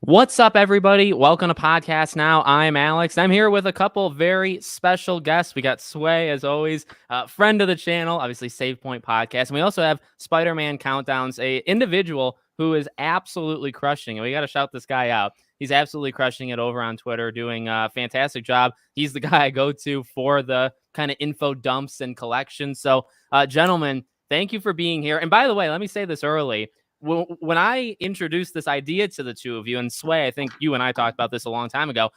What's up, everybody? Welcome to Podcast Now. I'm Alex. I'm here with a couple very special guests. We got Sway, as always, friend of the channel, obviously Save Point Podcast. And we also have Spider-Man Countdowns, a individual who is absolutely crushing it. We got to shout this guy out. He's absolutely crushing it over on Twitter, doing a fantastic job. He's the guy I go to for the kind of info dumps and collections. So, gentlemen, thank you for being here. And by the way, let me say this early. When I introduced this idea to the two of you, and Sway, I think you and I talked about this a long time ago.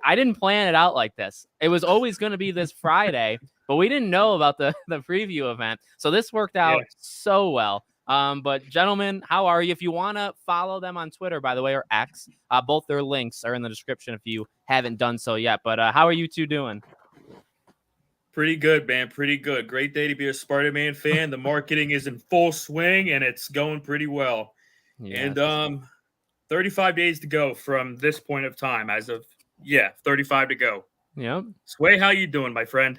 I didn't plan it out like this. It was always going to be this Friday, but we didn't know about the preview event. So this worked out so well. But gentlemen, how are you? If you want to follow them on Twitter, by the way, or X, both their links are in the description if you haven't done so yet. But how are you two doing? Pretty good, man. Pretty good. Great day to be a Spider-Man fan. The marketing is in full swing, and it's going pretty well. Yes. And 35 days to go from this point of time. 35 to go. Yep. Sway, how you doing, my friend?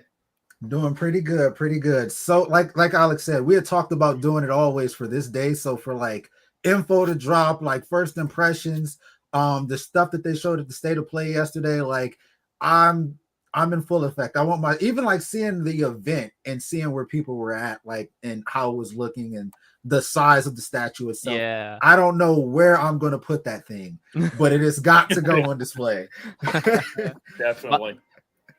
Doing pretty good, pretty good. So, like Alex said, we had talked about doing it always for this day. So for like info to drop, like first impressions, the stuff that they showed at the State of Play yesterday, like I'm in full effect. I want even like seeing the event and seeing where people were at, like, and how it was looking and the size of the statue itself. Yeah. I don't know where I'm going to put that thing, but it has got to go on display. Definitely.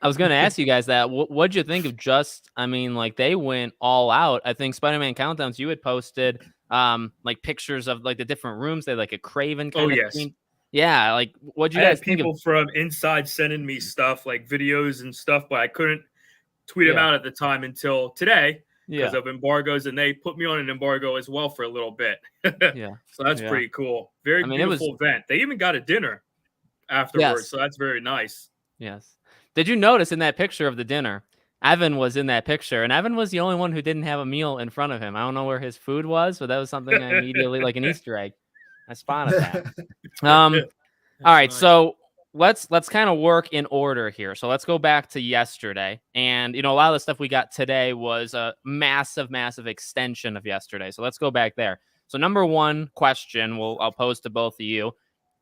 I was going to ask you guys that. What'd you think of like they went all out. I think Spider-Man Countdowns, you had posted like pictures of like the different rooms. They had like a Craven kind of theme. Yeah, like what'd you guys think of? People from inside sending me stuff like videos and stuff, but I couldn't tweet them out at the time until today because of embargoes, and they put me on an embargo as well for a little bit. So that's pretty cool. Very beautiful event. They even got a dinner afterwards, so that's very nice. Yes. Did you notice in that picture of the dinner, Evan was in that picture, and Evan was the only one who didn't have a meal in front of him. I don't know where his food was, but that was something I immediately, like an Easter egg, I spotted that. All right, so let's kind of work in order here. So let's go back to yesterday, and a lot of the stuff we got today was a massive extension of yesterday. So let's go back there. So number one question, I'll pose to both of you,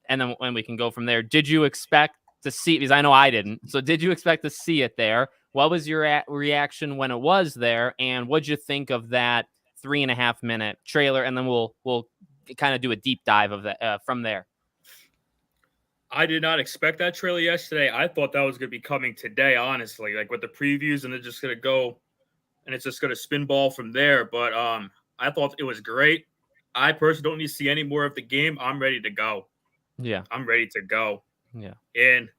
and then when we can go from there. Did you expect to see, because I know I didn't. So did you expect to see it there? What was your reaction when it was there? And what'd you think of that 3.5 minute trailer? And then we'll kind of do a deep dive of that from there. I did not expect that trailer yesterday. I thought that was going to be coming today, honestly, like with the previews, and they're just going to go and it's just going to spin ball from there. But I thought it was great. I personally don't need to see any more of the game. I'm ready to go. Yeah. I'm ready to go. Yeah. And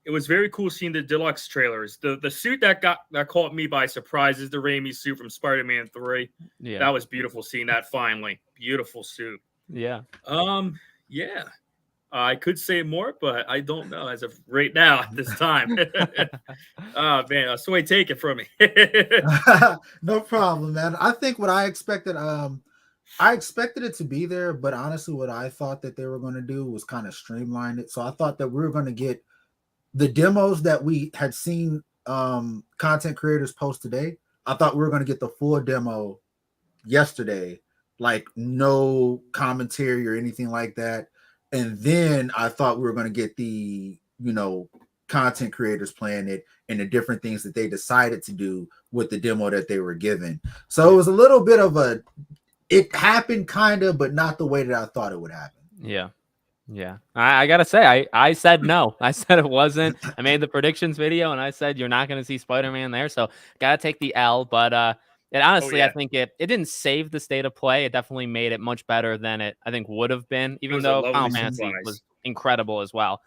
it was very cool seeing the deluxe trailers. The suit that caught me by surprise is the Raimi suit from Spider-Man 3. Yeah. That was beautiful seeing that finally. Beautiful suit. Yeah. Yeah. I could say more, but I don't know as of right now at this time. Oh man, Sway, take it from me. No problem, man. I think what I expected it to be there, but honestly, what I thought that they were going to do was kind of streamline it. So I thought that we were going to get the demos that we had seen content creators post today. I thought we were going to get the full demo yesterday, like no commentary or anything like that. And then I thought we were going to get the, content creators playing it and the different things that they decided to do with the demo that they were given. So it was a little bit of it happened kind of, but not the way that I thought it would happen. Yeah. Yeah. I got to say, I said no. I said it wasn't. I made the predictions video and I said, you're not going to see Spider-Man there. So got to take the L. But and honestly, I think it didn't save the State of Play. It definitely made it much better than it, I think, would have been, even though Final Fantasy was incredible as well.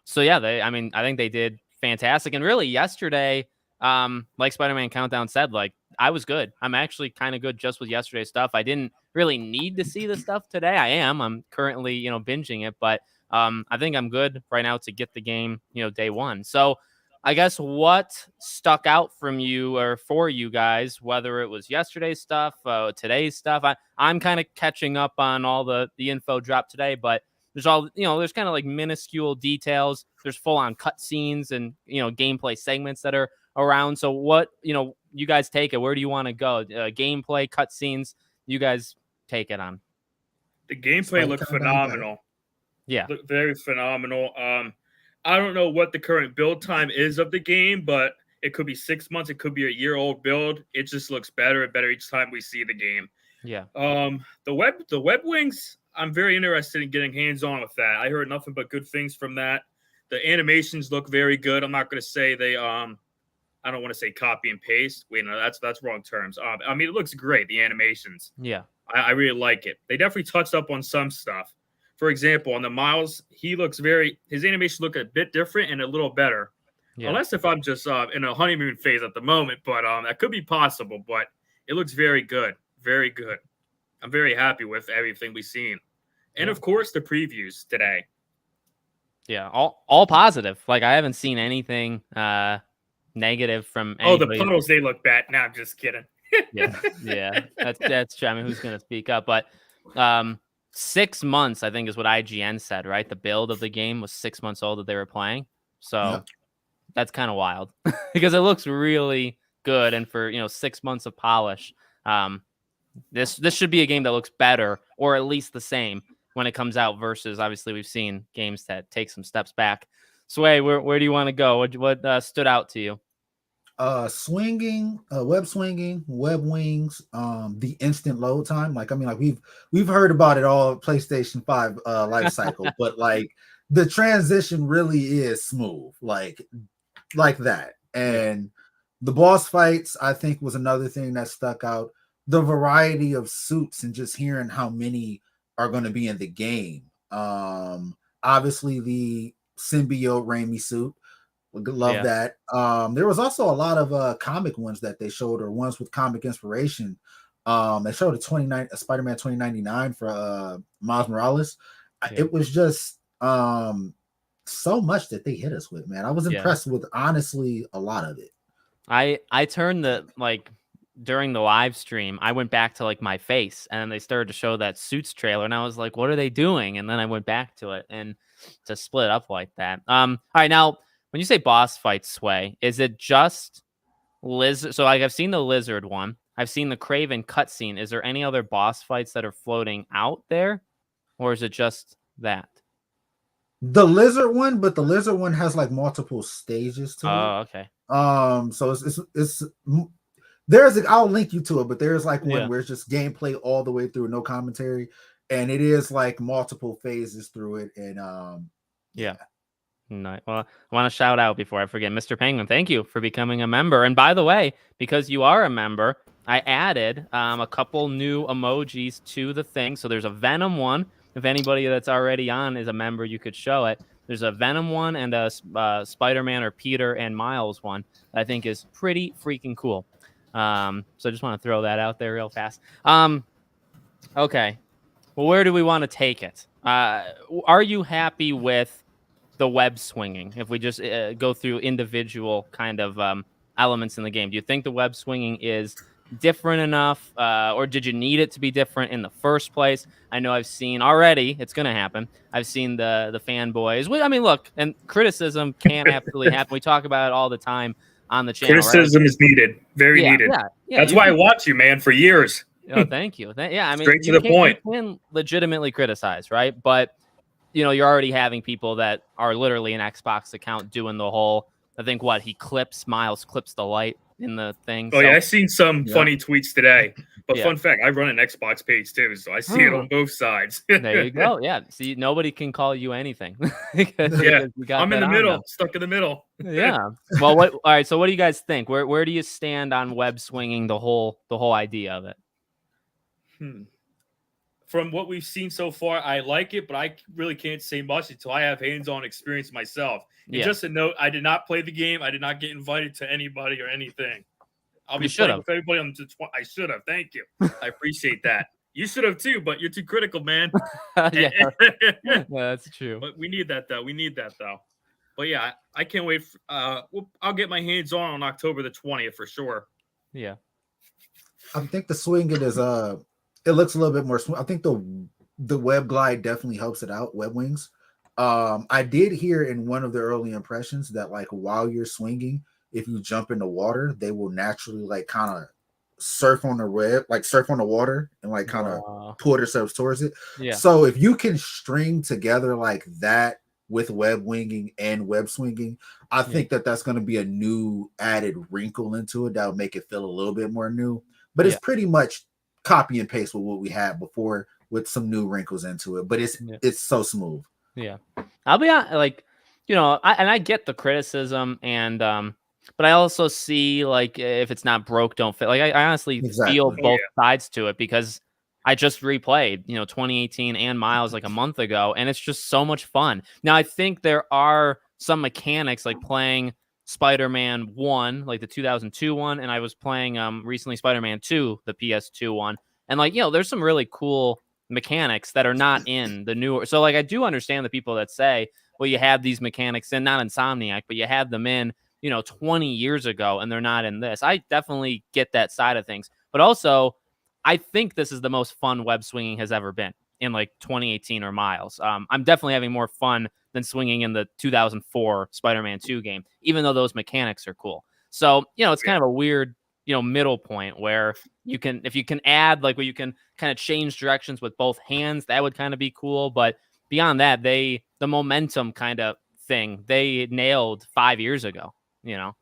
So yeah, I think they did fantastic. And really yesterday, like Spider-Man Countdown said, like I was good. I'm actually kind of good just with yesterday's stuff. I didn't really need to see the stuff today. I'm currently, binging it, but I think I'm good right now to get the game, day one. So I guess what stuck out from you or for you guys, whether it was yesterday's stuff, today's stuff, I'm kind of catching up on all the info dropped today, but there's there's kind of like minuscule details. There's full on cutscenes and, gameplay segments that are around. So what, you guys take it. Where do you want to go? Gameplay, cutscenes, you guys take it on. The gameplay looked phenomenal. Yeah. Look very phenomenal. I don't know what the current build time is of the game, but it could be 6 months, it could be a year-old build. It just looks better and better each time we see the game. Yeah. The web wings, I'm very interested in getting hands-on with that. I heard nothing but good things from that. The animations look very good. I'm not going to say they I don't want to say copy and paste. Wait, no, that's wrong terms. I mean, it looks great, the animations. Yeah. I really like it. They definitely touched up on some stuff. For example, on the Miles, his animation look a bit different and a little better. Yeah. Unless if I'm just in a honeymoon phase at the moment, but that could be possible. But it looks very good, very good. I'm very happy with everything we've seen, and of course the previews today. Yeah, all positive. Like I haven't seen anything negative from anybody. Oh, the puddles, they look bad. No, I'm just kidding. yeah. That's true. I mean, who's gonna speak up? But 6 months, I think, is what IGN said, right? The build of the game was 6 months old that they were playing. So that's kind of wild because it looks really good. And for 6 months of polish, this should be a game that looks better or at least the same when it comes out versus obviously we've seen games that take some steps back. Sway, where do you want to go? What stood out to you? Swinging, web swinging, web wings, the instant load time. Like, I mean, like we've heard about it all PlayStation 5 life cycle, but like the transition really is smooth, like that. And the boss fights, I think, was another thing that stuck out. The variety of suits and just hearing how many are going to be in the game. Obviously the symbiote Raimi suit. Love that. There was also a lot of comic ones that they showed, or ones with comic inspiration. They showed a Spider-Man 2099 for Miles Morales. It was just so much that they hit us with, man. I was impressed with honestly a lot of it. I turned during the live stream, I went back to my face, and then they started to show that Suits trailer, and I was like, what are they doing? And then I went back to it, and to split up like that. All right, now when you say boss fight, Sway, is it just lizard? So I've seen the lizard one. I've seen the Kraven cutscene. Is there any other boss fights that are floating out there, or is it just that? The lizard one, but the lizard one has multiple stages to it. Oh, okay. So it's I'll link you to it, but there's one where it's just gameplay all the way through, no commentary, and it is multiple phases through it, and Nice. Well, I want to shout out before I forget, Mr. Penguin. Thank you for becoming a member. And by the way, because you are a member, I added a couple new emojis to the thing. So there's a Venom one. If anybody that's already on is a member, you could show it. There's a Venom one and a Spider-Man or Peter and Miles one that I think is pretty freaking cool. So I just want to throw that out there real fast. Okay. Well, where do we want to take it? Are you happy with the web swinging? If we just go through individual kind of elements in the game, do you think the web swinging is different enough, or did you need it to be different in the first place? I know I've seen already, it's going to happen. I've seen the fanboys. I mean, look, and criticism can absolutely happen. We talk about it all the time on the channel. Criticism is needed, very needed. That's why I watch you, man, for years. Oh, thank you. I mean, straight to the point. You can legitimately criticize, right? But you're already having people that are literally an Xbox account doing the whole, I think Miles clips the light in the thing. Oh, yeah, I've seen some funny tweets today. But fun fact, I run an Xbox page too, so I see it on both sides. There you go. Yeah. See, nobody can call you anything. I'm in the middle, stuck in the middle. Yeah. Well, all right. So what do you guys think? Where do you stand on web swinging, the whole idea of it? From what we've seen so far, I like it, but I really can't say much until I have hands-on experience myself. And just a note, I did not play the game. I did not get invited to anybody or anything. I'll be playing with everybody on the I should have. Thank you. I appreciate that. You should have too, but you're too critical, man. Yeah, that's true. But we need that though. But yeah, I can't wait. I'll get my hands on October the 20th for sure. Yeah. I think the swinging is it looks a little bit more smooth. I think the web glide definitely helps it out, web wings. I did hear in one of the early impressions that while you're swinging, if you jump in the water, they will naturally kind of surf on the web, like surf on the water and like kind of pull themselves towards it. Yeah. So if you can string together like that with web winging and web swinging, I think that that's going to be a new added wrinkle into it that will make it feel a little bit more new. But it's pretty much copy and paste with what we had before with some new wrinkles into it. But it's so smooth. Yeah, I'll be honest, like, you know, I get the criticism, and but I also see, like, if it's not broke, don't fit. Like, I honestly feel both sides to it, because I just replayed, you know, 2018 and Miles like a month ago, and it's just so much fun. Now, I think there are some mechanics, like playing Spider-Man 1, like the 2002 one, and I was playing recently Spider-Man 2, the PS2 one, and, like, you know, there's some really cool mechanics that are not in the newer. So, like, I do understand the people that say, well, you have these mechanics in, not Insomniac, but you had them in, you know, 20 years ago, and they're not in this. I definitely get that side of things. But also, I think this is the most fun web swinging has ever been in, like, 2018 or Miles. I'm definitely having more fun than swinging in the 2004 Spider-Man 2 game, even though those mechanics are cool. So, you know, it's kind of a weird, you know, middle point where you can, if you can add, like, where you can kind of change directions with both hands, that would kind of be cool. But beyond that, the momentum kind of thing, they nailed 5 years ago, you know.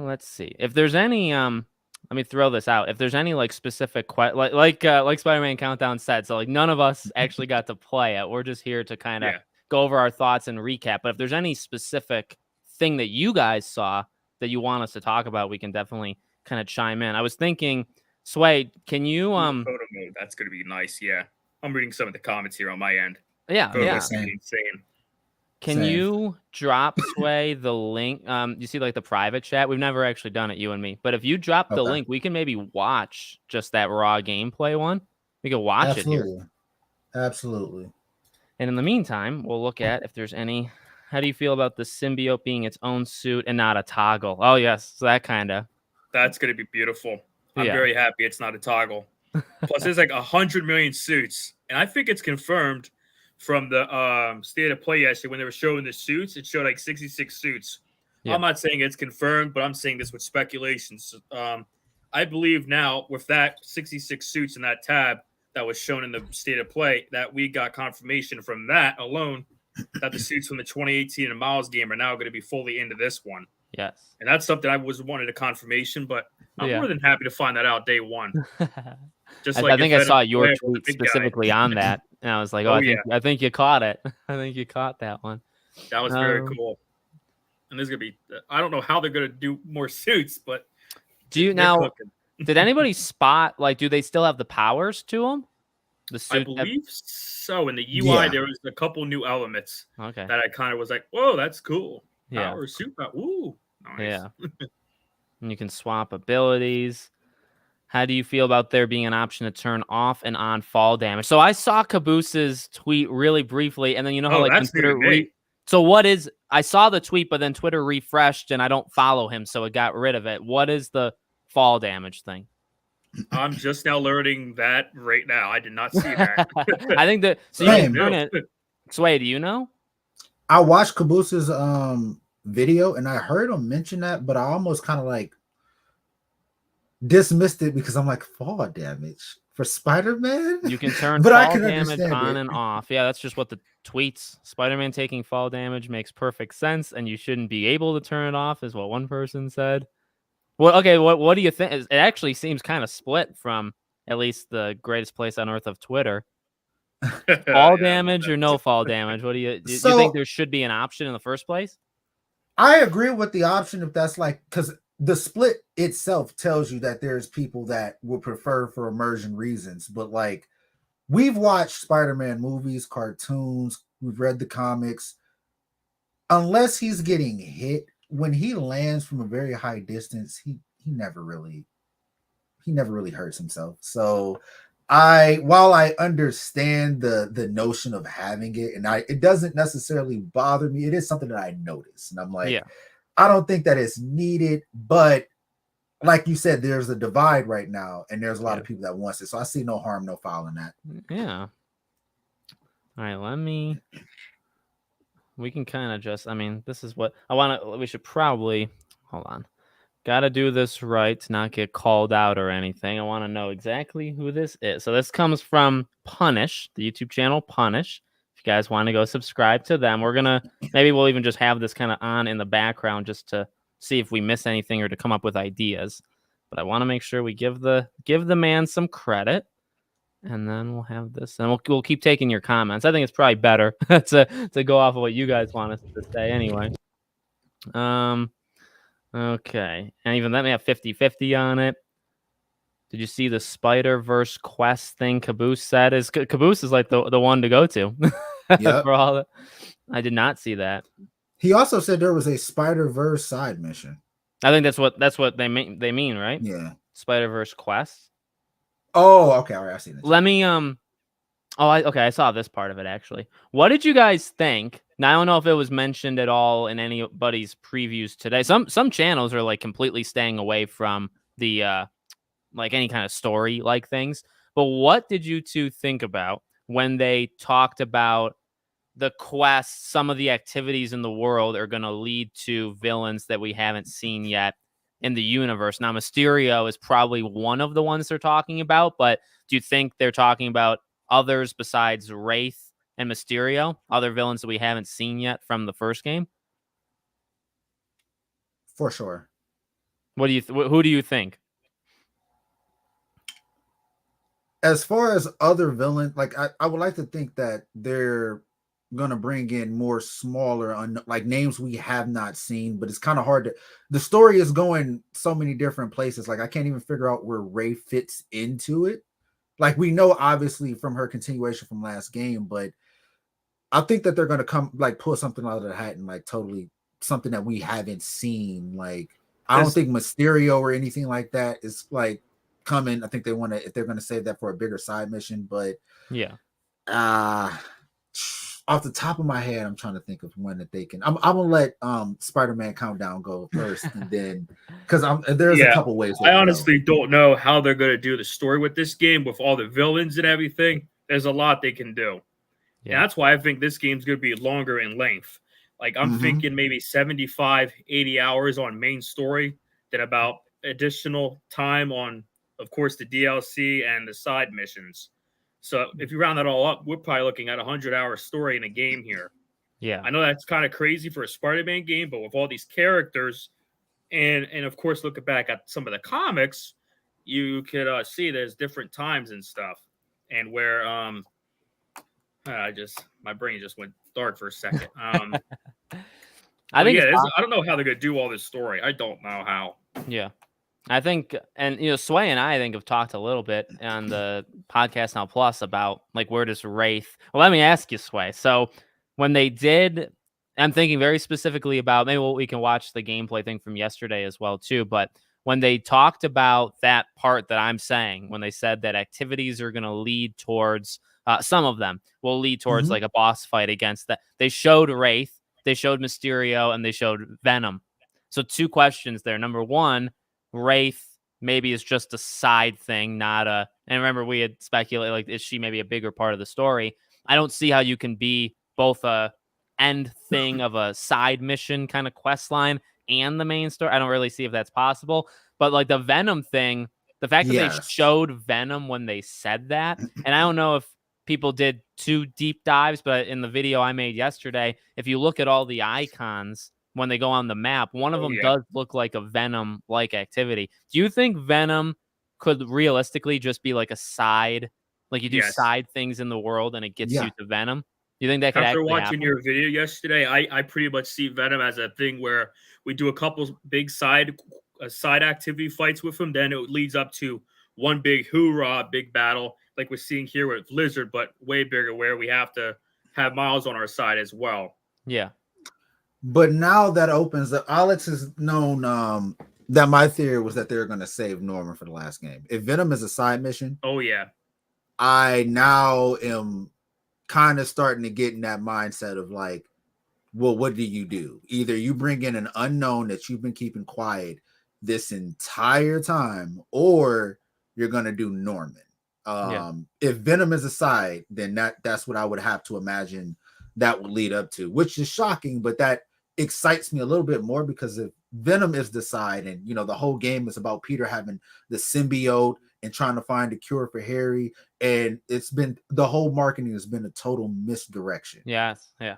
Let's see if there's any let me throw this out. If there's any, like, specific like Spider-Man Countdown said, so, like, none of us actually got to play it. We're just here to kind of go over our thoughts and recap. But if there's any specific thing that you guys saw that you want us to talk about, we can definitely kind of chime in. I was thinking, Sway, can you photo mode? That's gonna be nice. Yeah, I'm reading some of the comments here on my end. Yeah, photo insane. Can you drop, Sway, the link? You see, like, the private chat? We've never actually done it, you and me. But if you drop the link, we can maybe watch just that raw gameplay one. We can watch it here. Absolutely. And in the meantime, we'll look at if there's any. How do you feel about the symbiote being its own suit and not a toggle? Oh, yes. So that kind of. That's going to be beautiful. I'm very happy it's not a toggle. Plus, there's like 100 million suits. And I think it's confirmed from the state of play yesterday when they were showing the suits. It showed like 66 suits. Yeah. I'm not saying it's confirmed, but I'm saying this with speculations. I believe now with that 66 suits in that tab that was shown in the state of play, that we got confirmation from that alone that the suits from the 2018 and Miles game are now going to be fully into this one. Yes. And that's something I wanted a confirmation, but I'm more than happy to find that out day one. Just like I think I saw your tweet specifically on that, and I was like, I think you caught it. I think you caught that one. That was very cool. And there's going to be, I don't know how they're going to do more suits, but do you now, did anybody spot, like, do they still have the powers to them? The suit, I believe so. In the UI, there was a couple new elements that I kind of was like, whoa, that's cool. Power suit. Ooh, nice. Yeah. And you can swap abilities. How do you feel about there being an option to turn off and on fall damage? So I saw Caboose's tweet really briefly, and then you know how like Twitter so what is, I saw the tweet, but then Twitter refreshed and I don't follow him, so it got rid of it. What is the fall damage thing? I'm just now learning that right now. I did not see that. I think that, so you can turn it. Sway, do you know? I watched Caboose's video and I heard him mention that, but I almost kind of like dismissed it because I'm like, fall damage for Spider-Man? You can turn fall damage on and off. Yeah, that's just what the tweets. Spider-Man taking fall damage makes perfect sense, and you shouldn't be able to turn it off, is what one person said. Well, okay, what do you think? It actually seems kind of split from at least the greatest place on earth of Twitter. Fall damage or no fall damage? What do you think there should be an option in the first place? I agree with the option if that's like, because the split itself tells you that there's people that would prefer for immersion reasons, but like we've watched Spider-Man movies, cartoons, we've read the comics. Unless he's getting hit, when he lands from a very high distance, he never really hurts himself. So while I understand the notion of having it, and it doesn't necessarily bother me, it is something that I notice, and I'm like, I don't think that it's needed, but like you said, there's a divide right now, and there's a lot of people that wants it. So I see no harm, no foul in that. Yeah. All right, we can kind of just, I mean, this is what I want to, we should probably, hold on. Gotta do this right to not get called out or anything. I want to know exactly who this is. So this comes from Punish, the YouTube channel Punish. If you guys want to go subscribe to them, maybe we'll even just have this kind of on in the background just to see if we miss anything or to come up with ideas. But I want to make sure we give the man some credit. And then we'll have this, and we'll keep taking your comments. I think it's probably better to go off of what you guys want us to say anyway. Okay, and even then we have 50-50 on it. Did you see the Spider-Verse quest thing Caboose said? Caboose is like the one to go to for all that. I did not see that. He also said there was a Spider-Verse side mission. I think that's what they mean, right? Yeah. Spider-Verse quest. Oh, okay. All right, I've seen this. Let me I saw this part of it actually. What did you guys think? Now I don't know if it was mentioned at all in anybody's previews today. Some channels are like completely staying away from the like any kind of story like things. But what did you two think about when they talked about the quests? Some of the activities in the world are going to lead to villains that we haven't seen yet in the universe. Now Mysterio is probably one of the ones they're talking about, but do you think they're talking about others besides Wraith and Mysterio, other villains that we haven't seen yet from the first game? For sure. What do you who do you think? As far as other villains, like I would like to think that they're gonna bring in more smaller like names we have not seen, but it's kind of hard to. The story is going so many different places. Like I can't even figure out where Ray fits into it. Like we know obviously from her continuation from last game, but I think that they're gonna come like pull something out of the hat and like totally something that we haven't seen. Like I don't think Mysterio or anything like that is like coming. I think they want to, if they're going to save that for a bigger side mission, but yeah, off the top of my head, I'm trying to think of when that they can. I'm gonna let Spider-Man Countdown go first, and then because there's a couple ways. I honestly don't know how they're going to do the story with this game with all the villains and everything. There's a lot they can do. Yeah, and that's why I think this game's going to be longer in length. Like I'm thinking maybe 75, 80 hours on main story, then about additional time on, of course, the DLC and the side missions. So if you round that all up, we're probably looking at a 100-hour story in a game here. Yeah, I know that's kind of crazy for a Spider-Man game, but with all these characters, and of course, looking back at some of the comics, you could see there's different times and stuff, and where my brain just went dark for a second. I don't know how they're gonna do all this story. I don't know how. Yeah. I think, and Sway and I think have talked a little bit on the podcast now plus about like where does Wraith. Well, let me ask you, Sway. So when they did, I'm thinking very specifically about maybe we can watch the gameplay thing from yesterday as well too. But when they talked about that part that I'm saying, when they said that activities are going to lead towards, some of them will lead towards like a boss fight against that. They showed Wraith, they showed Mysterio, and they showed Venom. So two questions there. Number one, Wraith maybe is just a side thing, not a. And remember, we had speculated like, is she maybe a bigger part of the story? I don't see how you can be both a end thing of a side mission kind of quest line and the main story. I don't really see if that's possible. But like the Venom thing, the fact that they showed Venom when they said that, and I don't know if people did 2 deep dives, but in the video I made yesterday, if you look at all the icons when they go on the map, one of them does look like a Venom-like activity. Do you think Venom could realistically just be like a side, like you do side things in the world and it gets you to Venom? Do you think that could After actually watching happen? your video yesterday, I pretty much see Venom as a thing where we do a couple big side activity fights with him, then it leads up to one big hoorah, big battle, like we're seeing here with Lizard, but way bigger, where we have to have Miles on our side as well. Yeah. But now that opens up, Alex has known that my theory was that they're going to save Norman for the last game. If Venom is a side mission, I now am kind of starting to get in that mindset of like, well, what do you do? Either you bring in an unknown that you've been keeping quiet this entire time, or you're going to do Norman. If Venom is a side, then that's what I would have to imagine that would lead up to, which is shocking, but that excites me a little bit more because Venom is the side, and the whole game is about Peter having the symbiote and trying to find a cure for Harry. And the whole marketing has been a total misdirection. Yes, yeah.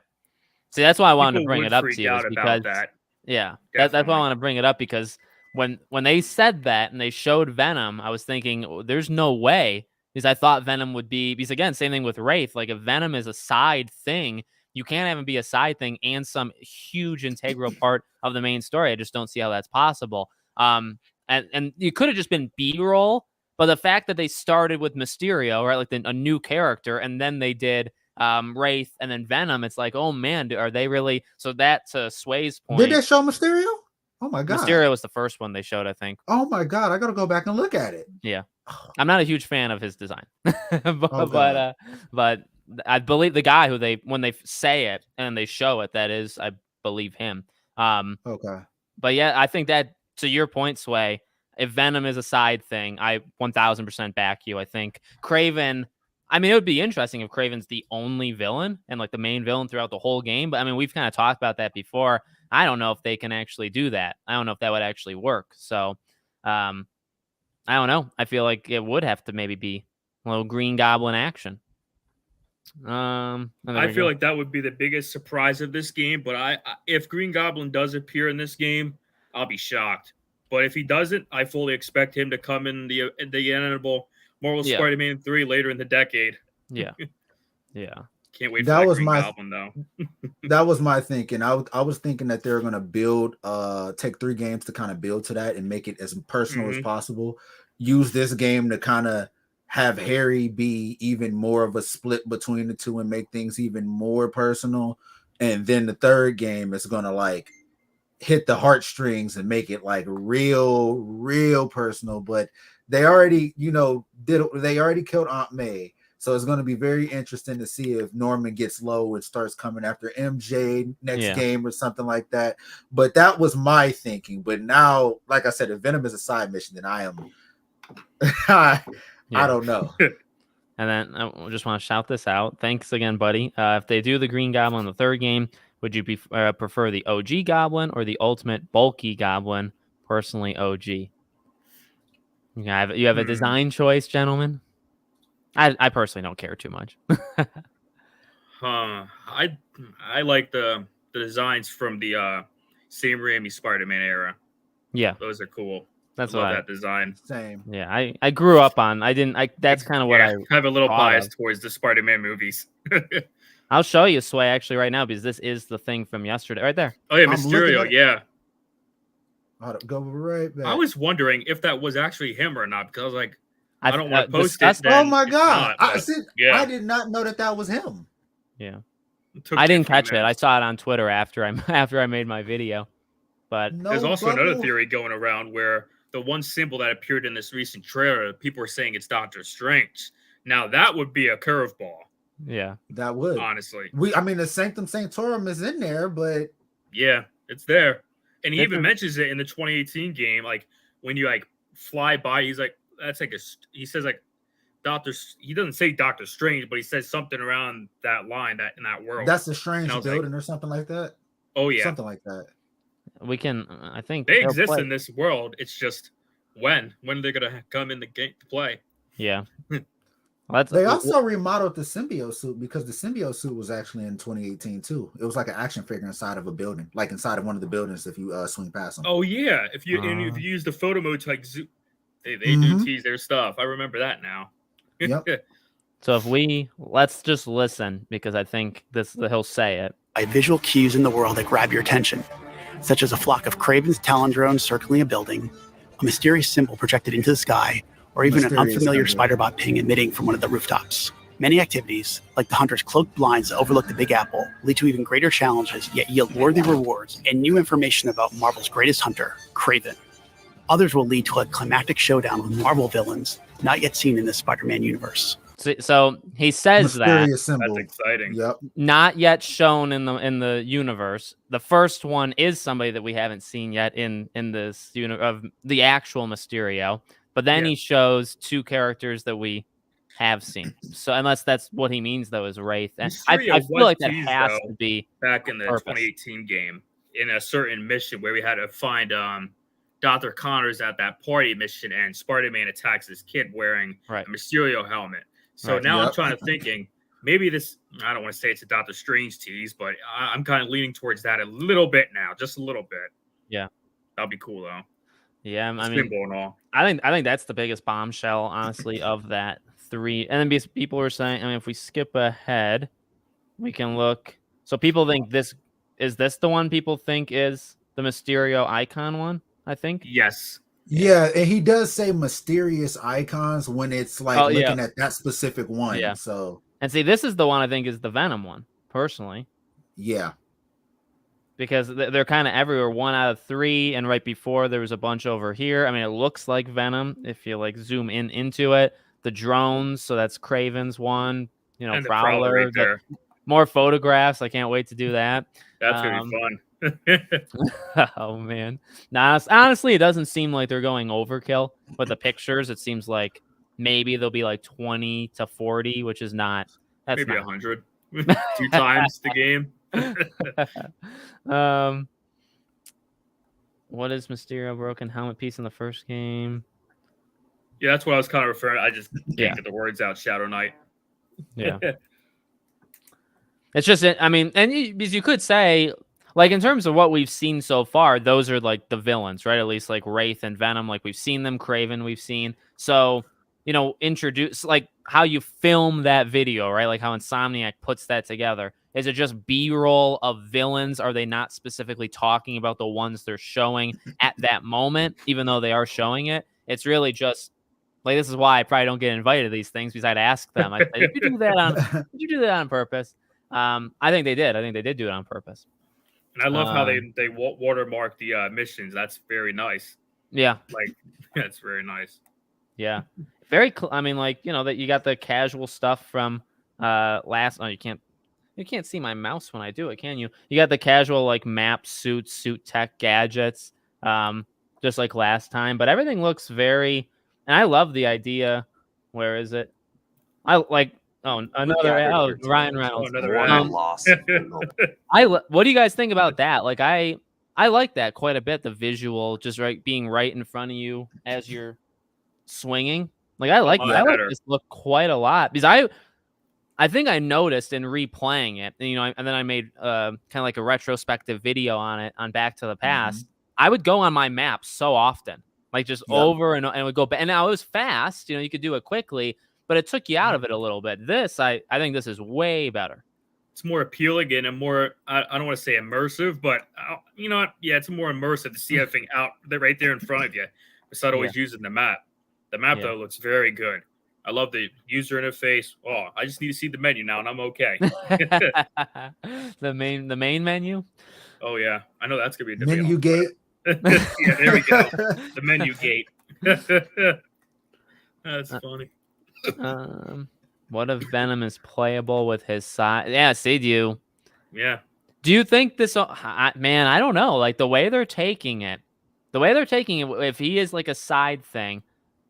See, that's why I wanted People to bring it up to you, is because that. Yeah, that's why I want to bring it up, because when they said that and they showed Venom, I was thinking, oh, there's no way, because I thought Venom would be, because again, same thing with Wraith. Like, if Venom is a side thing, you can't have him be a side thing and some huge integral part of the main story. I just don't see how that's possible. And you could have just been B-roll, but the fact that they started with Mysterio, right, like a new character, and then they did Wraith and then Venom, it's like, oh man, are they really? So that, to Sway's point, did they show Mysterio? Oh my god, Mysterio was the first one they showed, I think. Oh my god, I gotta go back and look at it. Yeah, I'm not a huge fan of his design, but I believe the guy who when they say it and they show it, that is, I believe him. Okay, but yeah, I think that, to your point, Sway, if Venom is a side thing, I 1000% back you. I think Kraven. I mean, it would be interesting if Kraven's the only villain and like the main villain throughout the whole game. But I mean, we've kind of talked about that before. I don't know if they can actually do that. I don't know if that would actually work. So, I don't know. I feel like it would have to maybe be a little Green Goblin action. I feel like that would be the biggest surprise of this game. But if Green Goblin does appear in this game, I'll be shocked. But if he doesn't, I fully expect him to come in the inevitable Marvel Spider-Man 3 later in the decade. Yeah. Can't wait for that Green Goblin, though. That was my thinking. I was thinking that they're going to build, take 3 games to kind of build to that and make it as personal as possible. Use this game to kind of have Harry be even more of a split between the two and make things even more personal. And then the 3rd game is going to like hit the heartstrings and make it like real personal. But they already, they already killed Aunt May. So it's going to be very interesting to see if Norman gets low and starts coming after MJ next game or something like that. But that was my thinking. But now, like I said, if Venom is a side mission, then I am I don't know. And then I just want to shout this out. Thanks again, buddy. If they do the Green Goblin in the 3rd game, would you prefer the OG Goblin or the ultimate bulky Goblin? Personally, OG. You have a design choice, gentlemen? I personally don't care too much. I like the designs from the Sam Raimi Spider-Man era. Yeah, those are cool. That's I love that design. Same. Yeah, I grew up on. That's kind of what I have a little bias towards the Spider-Man movies. I'll show you, Sway, actually right now, because this is the thing from yesterday, right there. Oh yeah, Mysterio. Yeah. I'll go right back. I was wondering if that was actually him or not, because I was like, I don't want to post it. Oh my god! I did not know that was him. Yeah, I didn't catch it. I saw it on Twitter after I made my video. But there's also another theory going around where the one symbol that appeared in this recent trailer, people are saying it's Doctor Strange. Now that would be a curveball. Yeah, that would. Honestly, the Sanctum Sanctorum is in there, but yeah, it's there, and he even mentions it in the 2018 game. Like when you like fly by, he's like, that's like he says like he doesn't say Doctor Strange, but he says something around that line that in that world. That's the Strange building or something like that. Oh yeah, something like that. We can, I think they exist in this world. It's just when they're gonna come in the game to play. Yeah. They also remodeled the Symbiote suit, because the Symbiote suit was actually in 2018 too. It was like an action figure inside of a building, like inside of one of the buildings if you swing past them. Oh yeah, if you use the photo mode to like zoom, they do tease their stuff. I remember that now. Yep. So let's just listen, because I think he'll say it. By visual cues in the world that grab your attention, such as a flock of Kraven's Talon drones circling a building, a mysterious symbol projected into the sky, or even an unfamiliar spider-bot ping emitting from one of the rooftops. Many activities, like the hunter's cloaked blinds that overlook the Big Apple, lead to even greater challenges, yet yield worthy rewards and new information about Marvel's greatest hunter, Kraven. Others will lead to a climactic showdown with Marvel villains not yet seen in the Spider-Man universe. So he says mysterious that. Symbol. That's exciting. Yep. Not yet shown in the universe. The first one is somebody that we haven't seen yet in this of the actual Mysterio. But then he shows 2 characters that we have seen. So unless that's what he means, though, is Wraith. And I feel like that has to be back in the 2018 game. in a certain mission where we had to find Dr. Connors at that party mission, and Spider-Man attacks this kid wearing a Mysterio helmet. So now I'm trying to thinking maybe this. I don't want to say it's a Doctor Strange tease, but I'm kind of leaning towards that a little bit now, just a little bit. Yeah, that'll be cool though. Yeah, I mean, I think that's the biggest bombshell, honestly, of that 3. And then because people were saying, I mean, if we skip ahead, we can look. So people think this the one people think is the Mysterio icon one? I think. Yes. Yeah, and he does say mysterious icons when it's like looking at that specific one. Yeah. So and see, this is the one I think is the Venom one, personally. Yeah. Because they're kind of everywhere. 1 out of 3, and right before there was a bunch over here. I mean, it looks like Venom if you like zoom into it. The drones, so that's Craven's one. You know, and Prowler. Right there. More photographs. I can't wait to do that. That's gonna be fun. Oh man, honestly, it doesn't seem like they're going overkill. But the pictures, it seems like maybe they'll be like 20 to 40, which is not. That's maybe not 100. 2 times the game. What is Mysterio broken helmet piece in the first game? Yeah, that's what I was kind of referring. I just can't get the words out. Shadow Knight. Yeah. It's just, I mean, and because you could say, like, in terms of what we've seen so far, those are like the villains, right? At least like Wraith and Venom, like we've seen them. Craven, we've seen. So, you know, introduce like how you film that video, right? Like how Insomniac puts that together. Is it just B-roll of villains? Are they not specifically talking about the ones they're showing at that moment, even though they are showing it? It's really just like, this is why I probably don't get invited to these things, because I'd ask them. I'd say, did you do that on purpose? I think they did. I think they did do it on purpose. And I love how they watermark the missions. That's very nice. Yeah. Like, that's very nice. Yeah. Very I mean, like, you know, that you got the casual stuff from last. Oh, you can't see my mouse when I do it, can you? You got the casual like map suit tech gadgets, just like last time. But everything looks very, and I love the idea. Where is it? I like. Oh, another Ryan Reynolds. Loss. What do you guys think about that? Like, I like that quite a bit. The visual, just being right in front of you as you're swinging. Like, I like this look quite a lot, because I think I noticed in replaying it, and, you know, and then I made kind of like a retrospective video on it on Back to the Past. I would go on my map so often, like just over and would go back. And now it was fast, you know, you could do it quickly, but it took you out of it a little bit. This, I think this is way better. It's more appealing and more, I don't want to say immersive, but you know what? Yeah, it's more immersive to see everything out there, right there in front of you, instead of always using the map. The map, though, looks very good. I love the user interface. Oh, I just need to see the menu now, and I'm okay. The main menu? Oh, yeah. I know that's going to be a menu gate. Yeah, there we go. The menu gate. That's funny. What if Venom is playable with his side? Yeah, see, do you think this? Man, I don't know. Like the way they're taking it, if he is like a side thing,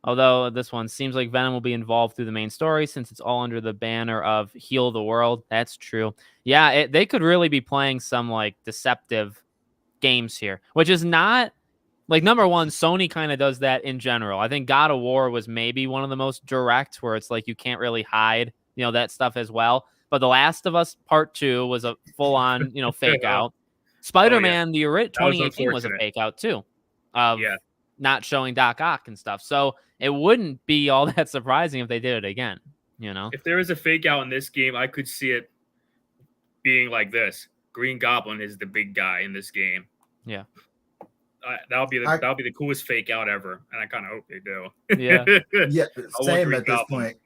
although this one seems like Venom will be involved through the main story since it's all under the banner of Heal the World. That's true. Yeah, they could really be playing some like deceptive games here, which is not. Like, number one, Sony kind of does that in general. I think God of War was maybe one of the most direct, where it's like you can't really hide, you know, that stuff as well. But The Last of Us Part 2 was a full-on, you know, fake out. Spider-Man, the original 2018 was a fake out too, of not showing Doc Ock and stuff. So it wouldn't be all that surprising if they did it again, you know? If there is a fake out in this game, I could see it being like this. Green Goblin is the big guy in this game. Yeah. That'll be the coolest fake out ever, and I kind of hope they do. Yeah, same at this point,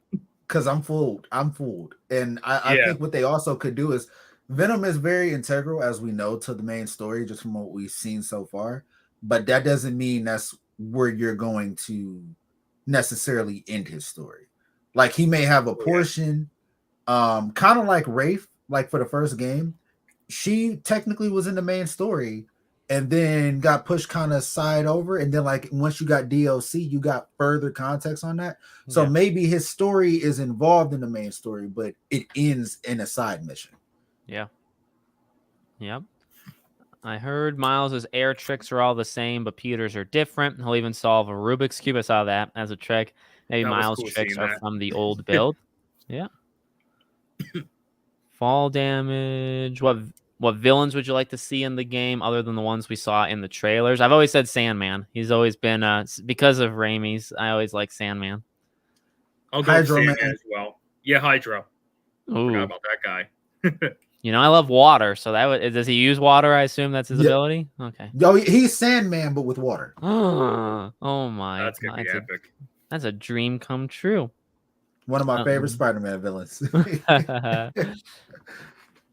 because I'm fooled, and I think what they also could do is Venom is very integral, as we know, to the main story, just from what we've seen so far. But that doesn't mean that's where you're going to necessarily end his story. Like, he may have a portion, kind of like Wraith, like for the first game, she technically was in the main story, and then got pushed kind of side over. And then like once you got DLC, you got further context on that. So maybe his story is involved in the main story, but it ends in a side mission. Yeah. Yep. I heard Miles's air tricks are all the same, but Peter's are different. He'll even solve a Rubik's Cube. I saw that as a trick. Maybe Miles' cool tricks are that. from the old build. Yeah. Fall damage. What villains would you like to see in the game other than the ones we saw in the trailers? I've always said Sandman. He's always been because of Raimi's. I always like Sandman. I'll go with Sandman as well. Yeah, Hydro. Ooh. Forgot about that guy. I love water, so does he use water? I assume that's his ability. Okay. Yo, he's Sandman, but with water. Oh my! That's gonna be epic. That's a dream come true. One of my favorite Spider-Man villains.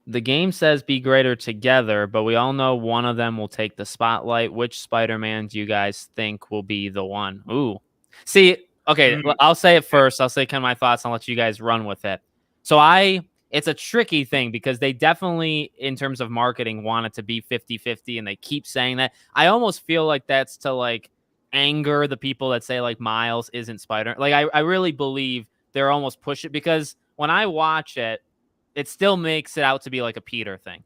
The game says be greater together, but we all know one of them will take the spotlight. Which Spider-Man do you guys think will be the one? Ooh. See, okay, I'll say it first. I'll say kind of my thoughts. I'll let you guys run with it. So it's a tricky thing because they definitely, in terms of marketing, want it to be 50-50, and they keep saying that. I almost feel like that's to anger the people that say Miles isn't Spider. I really believe they're almost push it, because when I watch it, it still makes it out to be a Peter thing.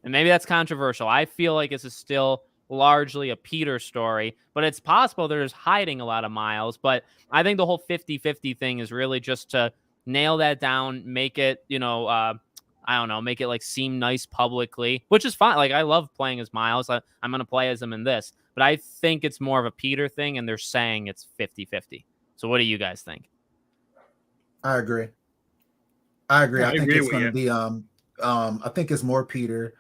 And maybe that's controversial. I feel like this is still largely a Peter story, but it's possible they're just hiding a lot of Miles. But I think the whole 50-50 thing is really just to nail that down, make it, I don't know, make it seem nice publicly, which is fine. I love playing as Miles. I'm going to play as him in this, but I think it's more of a Peter thing, and they're saying it's 50-50. So what do you guys think? I agree. I think it's going to be I think it's more Peter.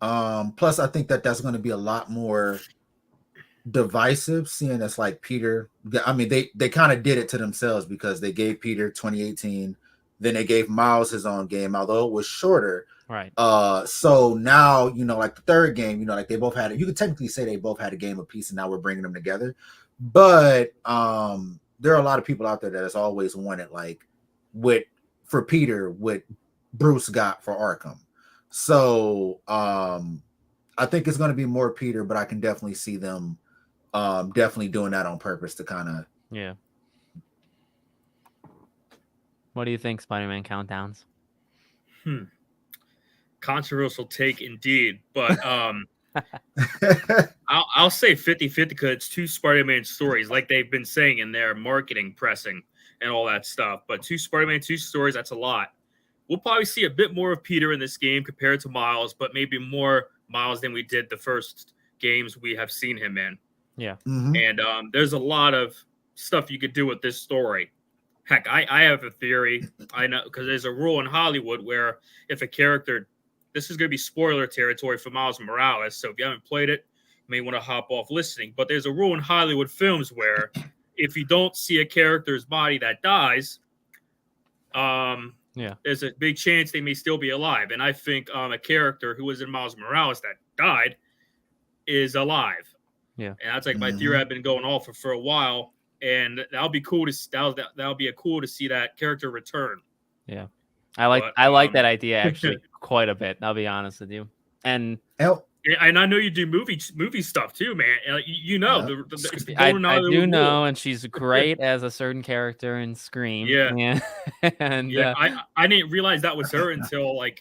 Plus I think that's going to be a lot more divisive, seeing as Peter, I mean, they kind of did it to themselves, because they gave Peter 2018, then they gave Miles his own game, although it was shorter. Right. So now, the third game, they both had it. You could technically say they both had a game apiece, and now we're bringing them together. But there are a lot of people out there that has always wanted for Peter what Bruce got for Arkham. So I think it's going to be more Peter, but I can definitely see them definitely doing that on purpose to kind of. Yeah. What do you think, Spider-Man countdowns? Controversial take indeed, but I'll say 50-50 because it's two Spider-Man stories, like they've been saying in their marketing pressing and all that stuff. But two Spider-Man, two stories, that's a lot. We'll probably see a bit more of Peter in this game compared to Miles, but maybe more Miles than we did the first games we have seen him in. Yeah. Mm-hmm. And there's a lot of stuff you could do with this story. Heck, I have a theory. I know, because there's a rule in Hollywood where if a character, this is going to be spoiler territory for Miles Morales, so if you haven't played it, you may want to hop off listening. But there's a rule in Hollywood films where if you don't see a character's body that dies, there's a big chance they may still be alive. And I think a character who was in Miles Morales that died is alive. Yeah, and that's my theory. I've been going off for a while, and that'll be cool to that'll be cool to see that character return. Yeah, I like that idea actually quite a bit. I'll be honest with you. And I know you do movie stuff too, man. I do know, and she's great as a certain character in Scream. Yeah, and I didn't realize that was her until a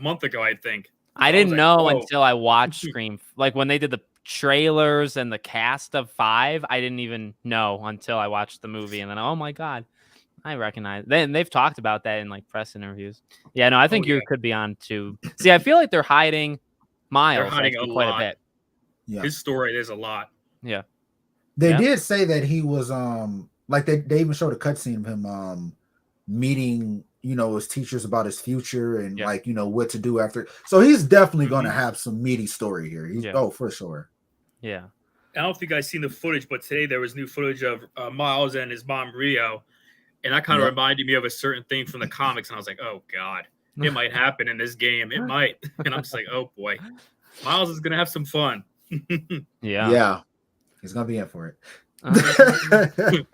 month ago, I think. I didn't know until I watched Scream. When they did the trailers and the cast of 5, I didn't even know until I watched the movie, and then oh my god, I recognize. They've talked about that in press interviews. Yeah, no, I think you could be on too. See, I feel like they're hiding Miles quite a bit. Yeah, his story, there's a lot. Yeah, they did say that he was they even showed a cutscene of him meeting his teachers about his future and what to do after. So he's definitely going to have some meaty story here. For sure. Yeah. I don't know if you guys seen the footage, but today there was new footage of Miles and his mom Rio, and that kind of reminded me of a certain thing from the comics, and I was like, oh god, it might happen in this game. It might. And I'm just like, oh boy, Miles is gonna have some fun. Yeah, he's gonna be in for it.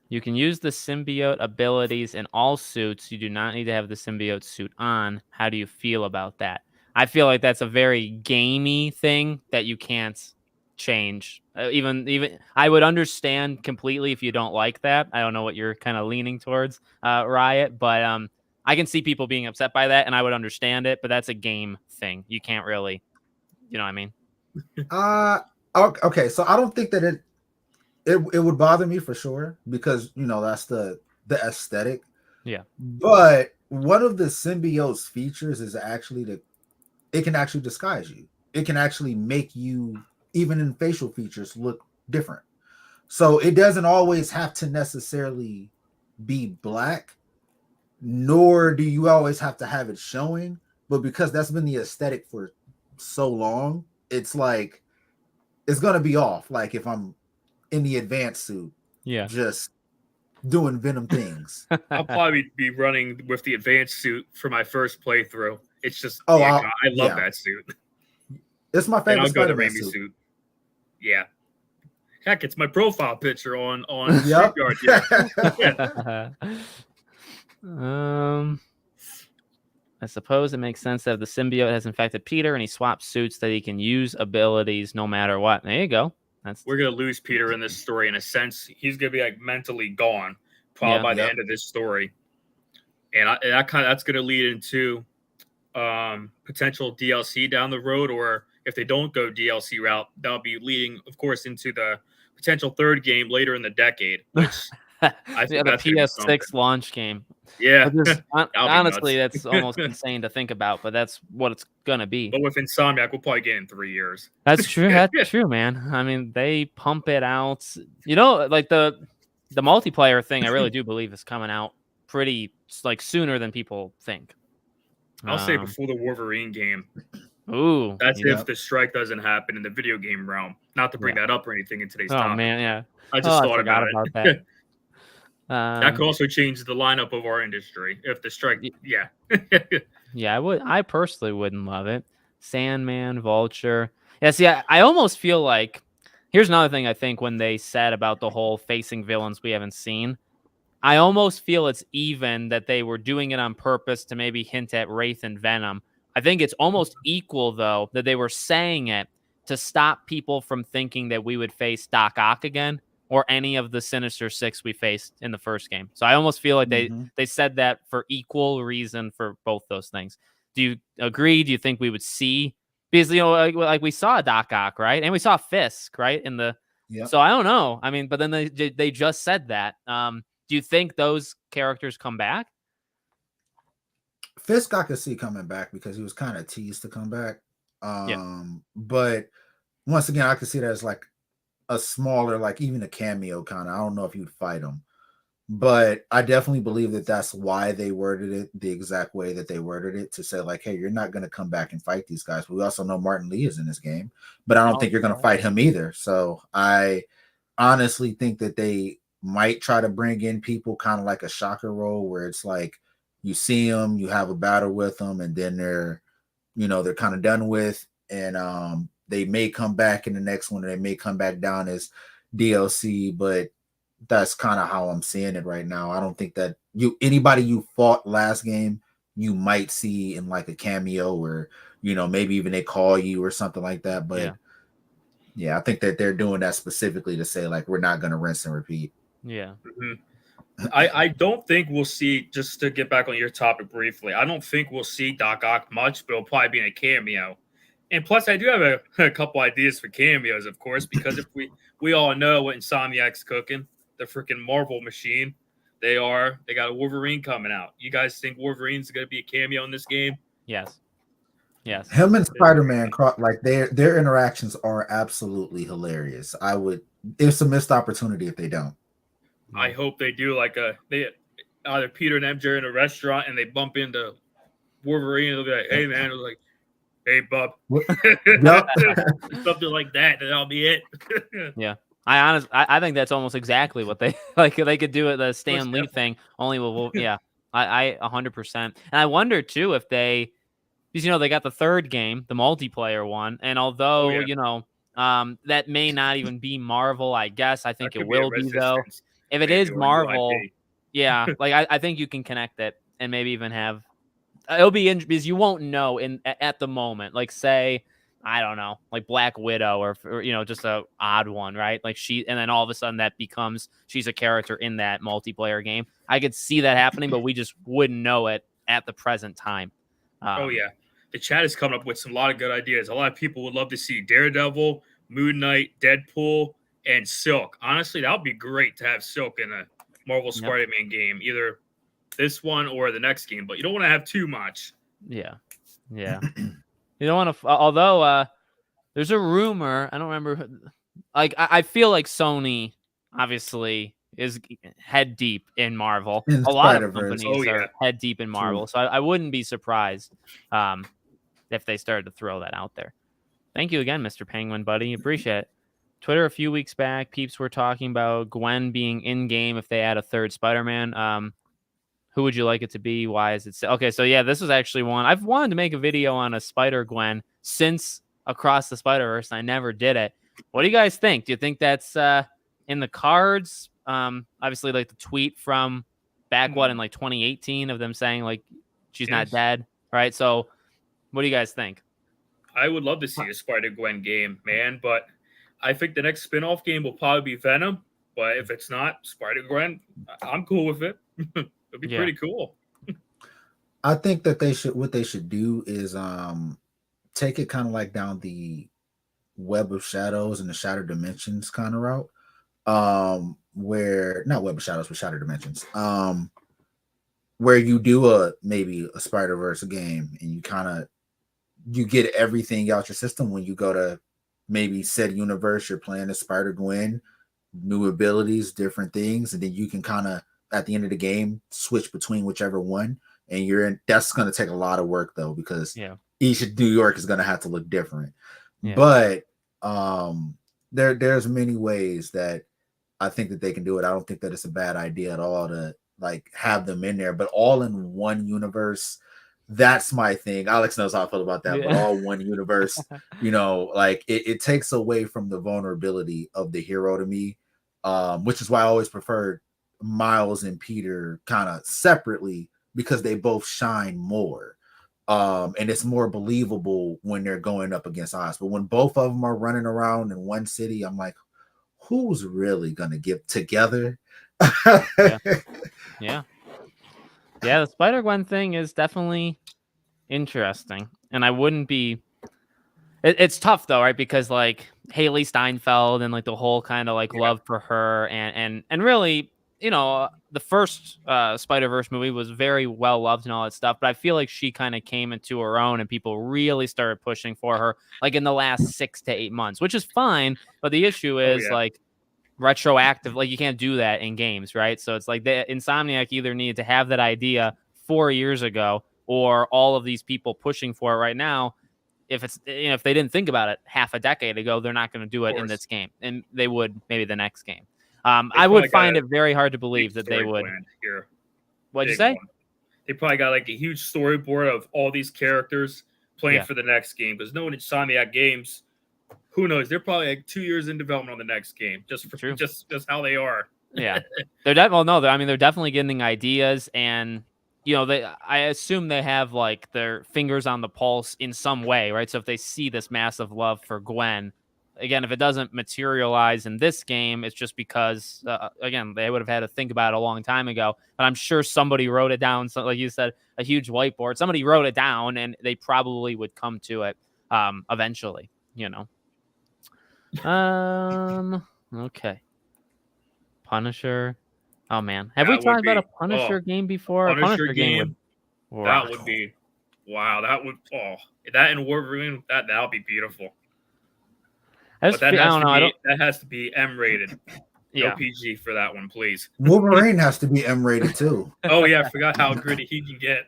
You can use the symbiote abilities in all suits. You do not need to have the symbiote suit on. How do you feel about that? I feel like that's a very gamey thing that you can't change. Even I would understand completely if you don't like that. I don't know what you're kind of leaning towards, Riot, but I can see people being upset by that, and I would understand it. But that's a game thing. You can't really You know what I mean? Okay, so I don't think that it would bother me for sure, because that's the aesthetic. Yeah. But one of the symbiote's features is actually that it can actually disguise you. It can actually make you, even in facial features, look different. So it doesn't always have to necessarily be black, nor do you always have to have it showing. But because that's been the aesthetic for so long, it's like it's gonna be off. Like if I'm in the advanced suit, just doing Venom things. I'll probably be running with the advanced suit for my first playthrough. It's just I love that suit. It's my favorite Spider-Man suit. Yeah. Heck, it's my profile picture on yep. StreamYard. I suppose it makes sense that the symbiote has infected Peter and he swaps suits that he can use abilities no matter what. There you go. We're gonna lose Peter in this story in a sense. He's gonna be like mentally gone probably by the end of this story, and that's gonna lead into potential DLC down the road, or if they don't go DLC route, that'll be leading, of course, into the potential third game later in the decade, which I think the PS6 launch game. Yeah, honestly, that's almost insane to think about, but that's what it's gonna be. But with Insomniac, we'll probably get in 3 years. That's true. That's true, man. I mean, they pump it out. Like the multiplayer thing, I really do believe is coming out pretty sooner than people think. I'll say before the Wolverine game. Ooh, that's if the strike doesn't happen in the video game realm. Not to bring that up or anything in today's topic. Oh man, yeah. I just thought about that. That could also change the lineup of our industry if the strike. Yeah. Yeah, I personally wouldn't love it. Sandman, Vulture. Yeah, see, I almost feel like here's another thing I think when they said about the whole facing villains we haven't seen. I almost feel it's even that they were doing it on purpose to maybe hint at Wraith and Venom. I think it's almost equal, though, that they were saying it to stop people from thinking that we would face Doc Ock again or any of the Sinister Six we faced in the first game. So I almost feel like they said that for equal reason for both those things. Do you agree? Do you think we would see? Because, like we saw Doc Ock, right? And we saw Fisk, right? So I don't know. I mean, but then they just said that. Do you think those characters come back? Fisk I could see coming back because he was kind of teased to come back. But once again, I could see that as like a smaller, like even a cameo kind of. I don't know if you'd fight him, but I definitely believe that that's why they worded it the exact way that they worded it, to say like, hey, you're not going to come back and fight these guys. But we also know Martin Lee is in this game, but I don't think you're going to fight him either. So I honestly think that they might try to bring in people kind of like a shocker role where it's like you see them, you have a battle with them, and then they're kind of done with, and they may come back in the next one, or they may come back down as DLC, but that's kind of how I'm seeing it right now. I don't think that anybody you fought last game, you might see in like a cameo, or maybe even they call you or something like that. But yeah, I think that they're doing that specifically to say like we're not going to rinse and repeat. Yeah. I don't think we'll see, just to get back on your topic briefly, I don't think we'll see Doc Ock much, but it'll probably be in a cameo. And plus, I do have a couple ideas for cameos, of course, because if we all know what Insomniac's cooking, the freaking Marvel machine, they got a Wolverine coming out. You guys think Wolverine's going to be a cameo in this game? Yes. Him and Spider-Man, like their interactions are absolutely hilarious. It's a missed opportunity if they don't. I hope they do. Like either Peter and MJ are in a restaurant and they bump into Wolverine and they'll be like, "Hey man," like, "Hey bub," something like that. That'll be it. Yeah, I think that's almost exactly what they like. They could do it the Stan Lee thing. Only I 100%. And I wonder too if they, because they got the third game, the multiplayer one, and although that may not even be Marvel, I guess I think it will be though. If it is Marvel, like I think you can connect it and maybe even have. It'll be because you won't know at the moment. Like say, I don't know, like Black Widow or just a odd one, right? Like and then all of a sudden that becomes she's a character in that multiplayer game. I could see that happening, but we just wouldn't know it at the present time. the chat is coming up with a lot of good ideas. A lot of people would love to see Daredevil, Moon Knight, Deadpool, and Silk. Honestly, that would be great to have Silk in a Marvel Spider-Man game, either this one or the next game. But you don't want to have too much. Yeah. You don't want to. Although there's a rumor. I don't remember. Like I feel like Sony obviously is head deep in Marvel. A lot of companies are head deep in Marvel, so I wouldn't be surprised if they started to throw that out there. Thank you again, Mr. Penguin, buddy. Appreciate it. Twitter a few weeks back, peeps were talking about Gwen being in game if they add a third Spider-Man. Who would you like it to be? Why is it okay? So yeah, this was actually one I've wanted to make a video on a Spider-Gwen since Across the Spider-Verse. I never did it. What do you guys think? Do you think that's in the cards? Obviously, like the tweet from back in like 2018 of them saying like she's not dead, right? So, what do you guys think? I would love to see a Spider-Gwen game, man, but I think the next spin-off game will probably be Venom. But if it's not Spider-Gwen, I'm cool with it. It'd be pretty cool. I think that what they should do is take it kind of like down the Web of Shadows and the Shadow Dimensions kind of route. Where not Web of Shadows, but Shadow Dimensions. Where you do maybe a Spider-Verse game and you get everything out your system when you go to maybe said universe, you're playing as Spider-Gwen, new abilities, different things, and then you can kind of at the end of the game switch between whichever one, and you're in. That's going to take a lot of work though, because each New York is going to have to look different. But there's many ways that I think that they can do it. I don't think that it's a bad idea at all to like have them in there, but all in one universe. That's my thing. Alex knows how I feel about that, but all one universe, like it takes away from the vulnerability of the hero to me, which is why I always preferred Miles and Peter kind of separately, because they both shine more. And it's more believable when they're going up against odds. But when both of them are running around in one city, I'm like, who's really going to get together? Yeah, the Spider-Gwen thing is definitely interesting. And I wouldn't be... It's tough, though, right? Because, like, Haley Steinfeld and, like, the whole kind of, like, love for her. And really, the first Spider-Verse movie was very well-loved and all that stuff. But I feel like she kind of came into her own and people really started pushing for her, like, in the last 6 to 8 months, which is fine. But the issue is, like, retroactive, like you can't do that in games, right? So it's like Insomniac either needed to have that idea 4 years ago, or all of these people pushing for it right now. If it's if they didn't think about it half a decade ago, they're not going to do it in this game, and they would maybe the next game. I would find it very hard to believe that they would. What'd you say? They probably got like a huge storyboard of all these characters playing for the next game, because no one Insomniac games. Who knows? They're probably like 2 years in development on the next game, just how they are. Yeah, they're they're definitely getting ideas, and I assume they have like their fingers on the pulse in some way, right? So if they see this massive love for Gwen, again, if it doesn't materialize in this game, it's just because again they would have had to think about it a long time ago. But I'm sure somebody wrote it down, so like you said, a huge whiteboard. Somebody wrote it down, and they probably would come to it eventually. Okay. Punisher. Oh man, have we talked about a Punisher game before? Punisher game that would be that and Wolverine, that'll be beautiful. But that has to be M-rated. No PG for that one, please. Wolverine has to be M-rated too. Oh yeah, I forgot how gritty he can get.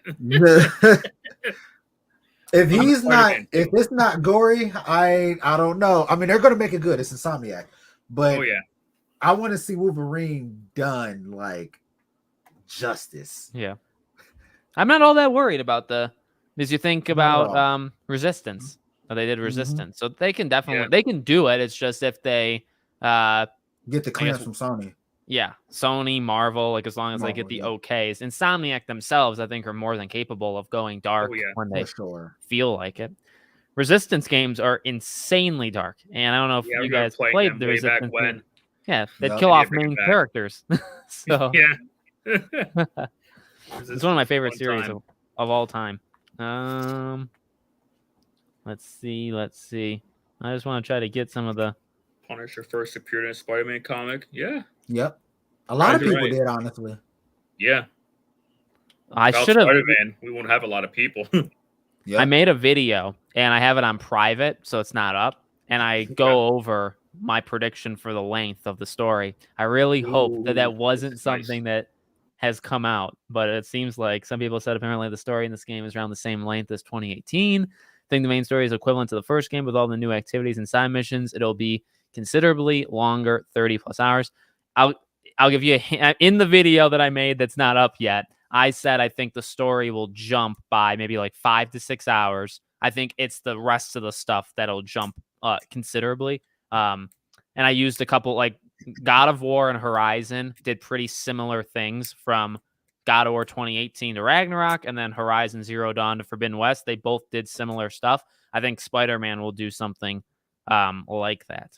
If it's not gory, I don't know. I mean, they're gonna make it good. It's Insomniac, but I want to see Wolverine done like justice. Yeah, I'm not all that worried about because you think about Resistance. They did Resistance, so they can definitely they can do it. It's just if they get the clearance from Sony. Yeah, Sony, Marvel, like as long as they get the okays. Insomniac themselves, I think, are more than capable of going dark when they feel like it. Resistance games are insanely dark, and I don't know if you guys played the Resistance. They'd kill off main characters. So it's one of my favorite series of all time. Let's see. I just want to try to get some of the Punisher first appeared in a Spider-Man comic. Yeah. Yep. A lot of people did, honestly. Yeah. I should have. Spider-Man, we won't have a lot of people. I made a video and I have it on private, so it's not up. And I go over my prediction for the length of the story. I really hope that wasn't something that has come out, but it seems like some people said apparently the story in this game is around the same length as 2018. I think the main story is equivalent to the first game with all the new activities and side missions. It'll be considerably longer, 30 plus hours. I'll give you a hint. In the video that I made that's not up yet, I said I think the story will jump by maybe like 5 to 6 hours. I think it's the rest of the stuff that'll jump considerably. And I used a couple, like God of War and Horizon did pretty similar things from God of War 2018 to Ragnarok, and then Horizon Zero Dawn to Forbidden West. They both did similar stuff. I think Spider-Man will do something like that.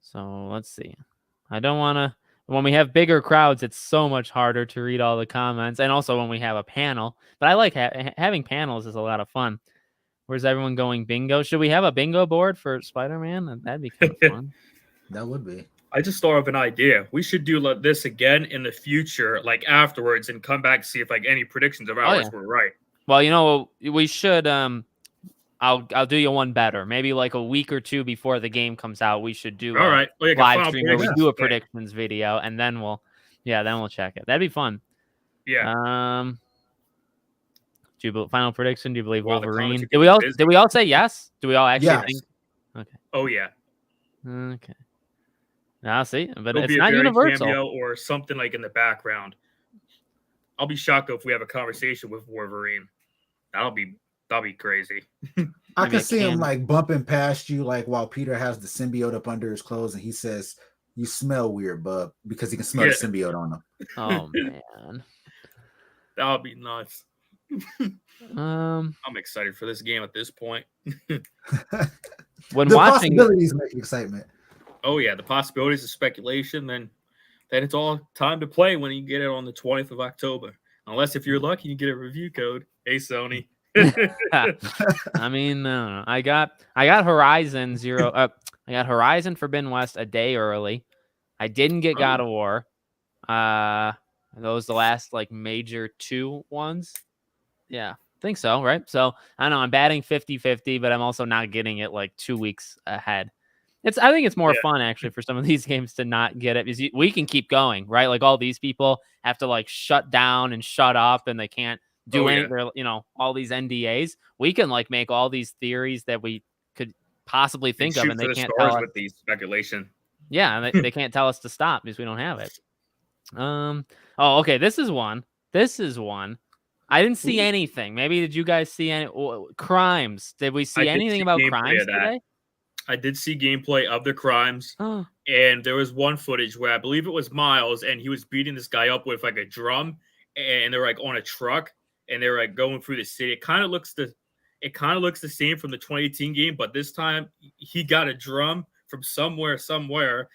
So let's see. I don't want to. When we have bigger crowds, it's so much harder to read all the comments, and also when we have a panel. But I like having panels is a lot of fun. Where's everyone going bingo? Should we have a bingo board for Spider-Man? That'd be kind of fun. That would be. I just thought of an idea. We should do this again in the future, like afterwards, and come back and see if like any predictions of ours were right. Well, we should. I'll do you one better. Maybe like a week or two before the game comes out, we should do live stream where we do a predictions video, and then we'll check it. That'd be fun. Yeah. Final prediction? Do you believe Wolverine? Did we all say yes? Do we all actually think? Okay. Oh yeah. Okay. I'll see, but It'll it's not universal. Cameo or something like in the background. I'll be shocked if we have a conversation with Wolverine. That'll be crazy. I could see him like bumping past you, like while Peter has the symbiote up under his clothes, and he says, "You smell weird, bub," because he can smell the symbiote on him. Oh man, that would be nuts. I'm excited for this game at this point. When the possibilities make excitement. Oh yeah, the possibilities of speculation. Then it's all time to play when you get it on the 20th of October. Unless if you're lucky, you get a review code. Hey, Sony. I mean, no. I got Horizon Zero. I got Horizon Forbidden West a day early. I didn't get God of War. Those the last like major 2 ones. Yeah, I think so, right? So I don't know. I'm batting 50-50, but I'm also not getting it like 2 weeks ahead. I think it's more fun actually for some of these games to not get it because we can keep going, right? Like all these people have to like shut down and shut up, and they can't do anything. You know, all these NDAs. We can like make all these theories that we could possibly think of, and they can't tell us with these speculation. Yeah, and they can't tell us to stop because we don't have it. Oh, okay. This is one. I didn't see anything. Maybe did you guys see any crimes? Did we see anything about crimes today? I did see gameplay of the crimes, and there was one footage where I believe it was Miles, and he was beating this guy up with like a drum, and they're like on a truck, and they're like going through the city. It kind of looks the same from the 2018 game, but this time he got a drum from somewhere,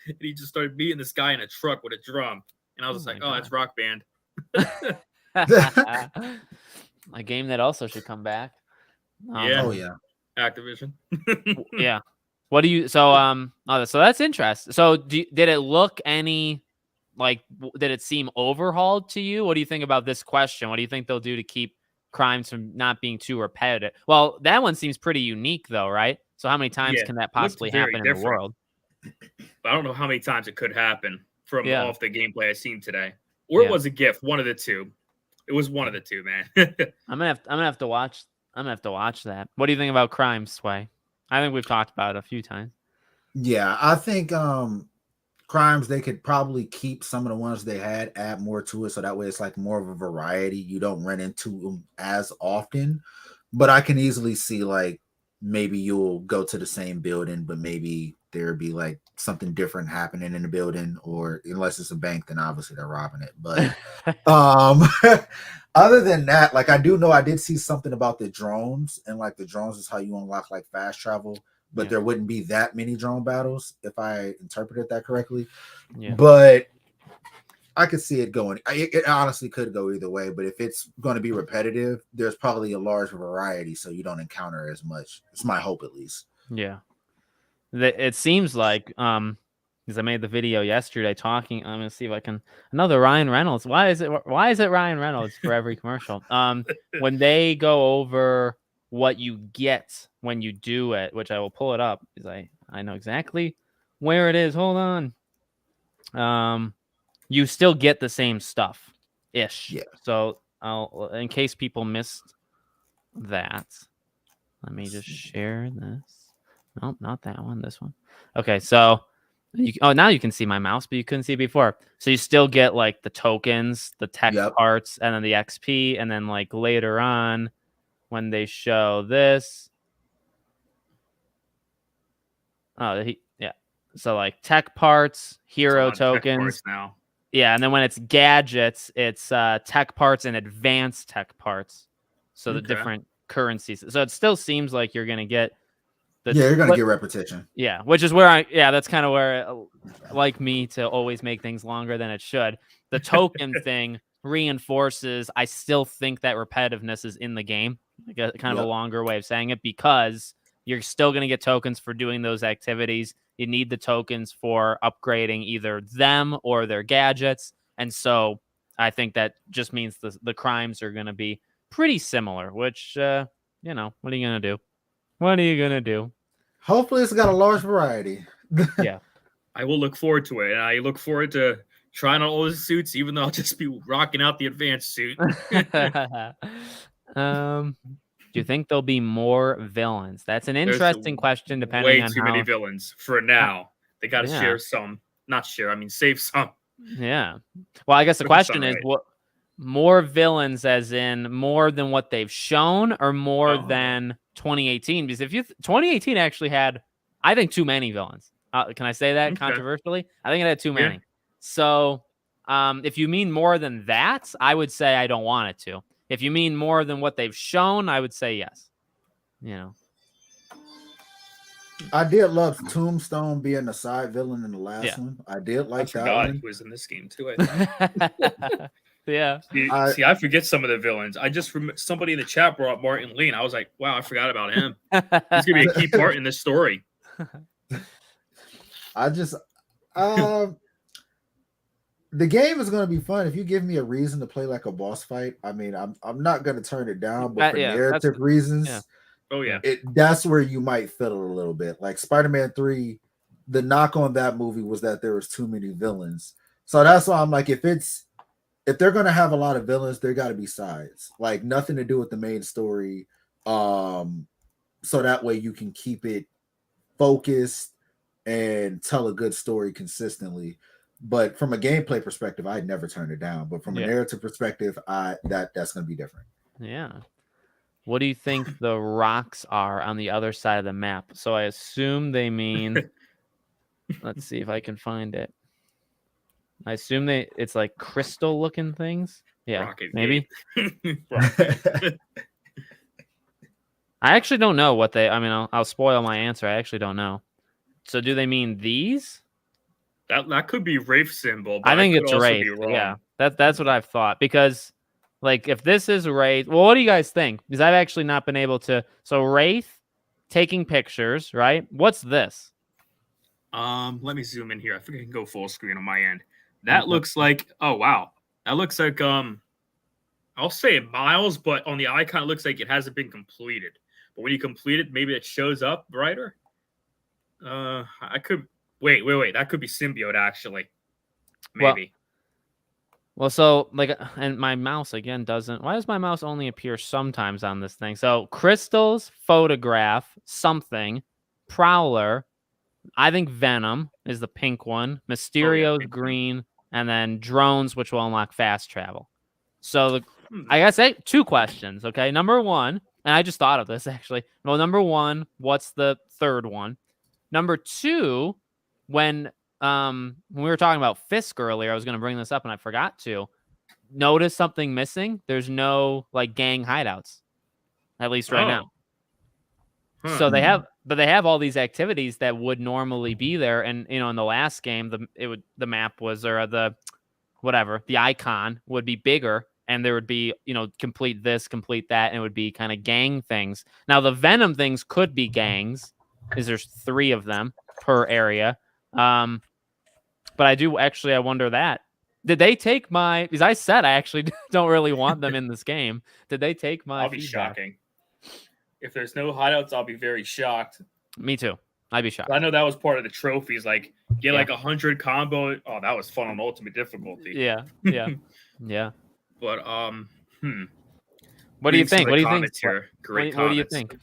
and he just started beating this guy in a truck with a drum, and I was just like, God. It's Rock Band. A game that also should come back. Activision. Yeah. What do you? So so that's interesting. So did it look any like? Did it seem overhauled to you? What do you think about this question? What do you think they'll do to keep crimes from not being too repetitive? Well, that one seems pretty unique, though, right? So how many times can that possibly happen in the world? I don't know how many times it could happen from off the gameplay I've seen today, or it was a GIF. One of the two. It was one of the two, man. I'm gonna have to watch. I'm gonna have to watch that. What do you think about Crime, Sway? I think we've talked about it a few times. Yeah, I think Crimes, they could probably keep some of the ones they had, add more to it, so that way it's like more of a variety. You don't run into them as often, but I can easily see like maybe you'll go to the same building, but maybe there'd be like something different happening in the building, or unless it's a bank, then obviously they're robbing it. But other than that, like I did see something about the drones, and like the drones is how you unlock like fast travel, but there wouldn't be that many drone battles if I interpreted that correctly. But I could see it going. It honestly could go either way, but if it's going to be repetitive, there's probably a large variety, so you don't encounter as much. It's my hope, at least. Yeah, it seems like because I made the video yesterday talking. I'm gonna see if I can another Ryan Reynolds. Why is it Ryan Reynolds for every commercial? When they go over what you get when you do it, which I will pull it up because I know exactly where it is. Hold on. You still get the same stuff ish. Yeah. So I'll in case people missed that, let me just share this. Nope, not that one. This one. Okay, so now you can see my mouse, but you couldn't see it before. So you still get like the tokens, the tech parts, and then the XP, and then like later on when they show this. Yeah. So like tech parts, hero tokens. Tech parts now. Yeah, and then when it's gadgets, it's tech parts and advanced tech parts. So the different currencies. So it still seems like you're gonna get you're gonna get repetition. Yeah, which is where that's kind of where like me to always make things longer than it should. The token thing reinforces. I still think that repetitiveness is in the game. Kind of a longer way of saying it, because you're still gonna get tokens for doing those activities. You need the tokens for upgrading either them or their gadgets. And so I think that just means the crimes are going to be pretty similar, which, what are you going to do? What are you going to do? Hopefully it's got a large variety. Yeah. I will look forward to it. And I look forward to trying on all the suits, even though I'll just be rocking out the advanced suit. Do you think there'll be more villains? That's an interesting question. Depending on way too many villains for now. They got to share some, not share. I mean, save some. Yeah. Well, I guess the question is, what more villains, as in more than what they've shown, or more than 2018? Because 2018 actually had, I think, too many villains. Can I say that controversially? I think it had too many. So, if you mean more than that, I would say I don't want it to. If you mean more than what they've shown, I would say yes. I did love Tombstone being a side villain in the last one. I did like that one. He was in this game too. Yeah. See, I forget some of the villains. I just remember somebody in the chat brought Martin Lee, and I was like, wow, I forgot about him. He's gonna be a key part in this story. The game is going to be fun if you give me a reason to play like a boss fight. I mean, I'm not going to turn it down, but for narrative reasons, that's where you might fiddle a little bit. Like Spider-Man 3, the knock on that movie was that there was too many villains. So that's why I'm like, if they're going to have a lot of villains, there got to be sides, like nothing to do with the main story. So that way you can keep it focused and tell a good story consistently. But from a gameplay perspective, I'd never turn it down. But from a narrative perspective, that's going to be different. Yeah. What do you think the rocks are on the other side of the map? So I assume they mean, let's see if I can find it. I assume it's like crystal looking things. Yeah, Rocket maybe. I actually don't know what I'll spoil my answer. I actually don't know. So do they mean these? That could be Wraith symbol. But I think it's Wraith. Yeah, that's what I've thought. Because, like, if this is Wraith, well, what do you guys think? Because I've actually not been able to. So Wraith, taking pictures, right? What's this? Let me zoom in here. I think I can go full screen on my end. That looks like, oh wow, that looks like I'll say Miles, but on the icon it looks like it hasn't been completed. But when you complete it, maybe it shows up brighter. I could. Wait. That could be Symbiote, actually. Maybe. Well, so, like, and my mouse, again, doesn't... Why does my mouse only appear sometimes on this thing? So, Crystal's photograph, something. Prowler. I think Venom is the pink one. Mysterio's green. And then drones, which will unlock fast travel. So, I gotta say, 2 questions, okay? Number 1, and I just thought of this, actually. Well, number 1, what's the third one? Number 2... When we were talking about Fisk earlier, I was going to bring this up and I forgot to. Notice something missing? There's no like gang hideouts, at least right now. So they have all these activities that would normally be there, and in the last game, the map was, or the whatever, the icon would be bigger, and there would be, complete this, complete that, and it would be kind of gang things. Now, the Venom things could be gangs, because there's 3 of them per area. But I wonder that. Did they take because I said I actually don't really want them in this game. Did they take my I'll be shocking. If there's no hideouts, I'll be very shocked. Me too. I'd be shocked. I know that was part of the trophies. Like, get like 100 combo. Oh, that was fun on ultimate difficulty. Yeah. But what do you think? What do you think? Great what do you think?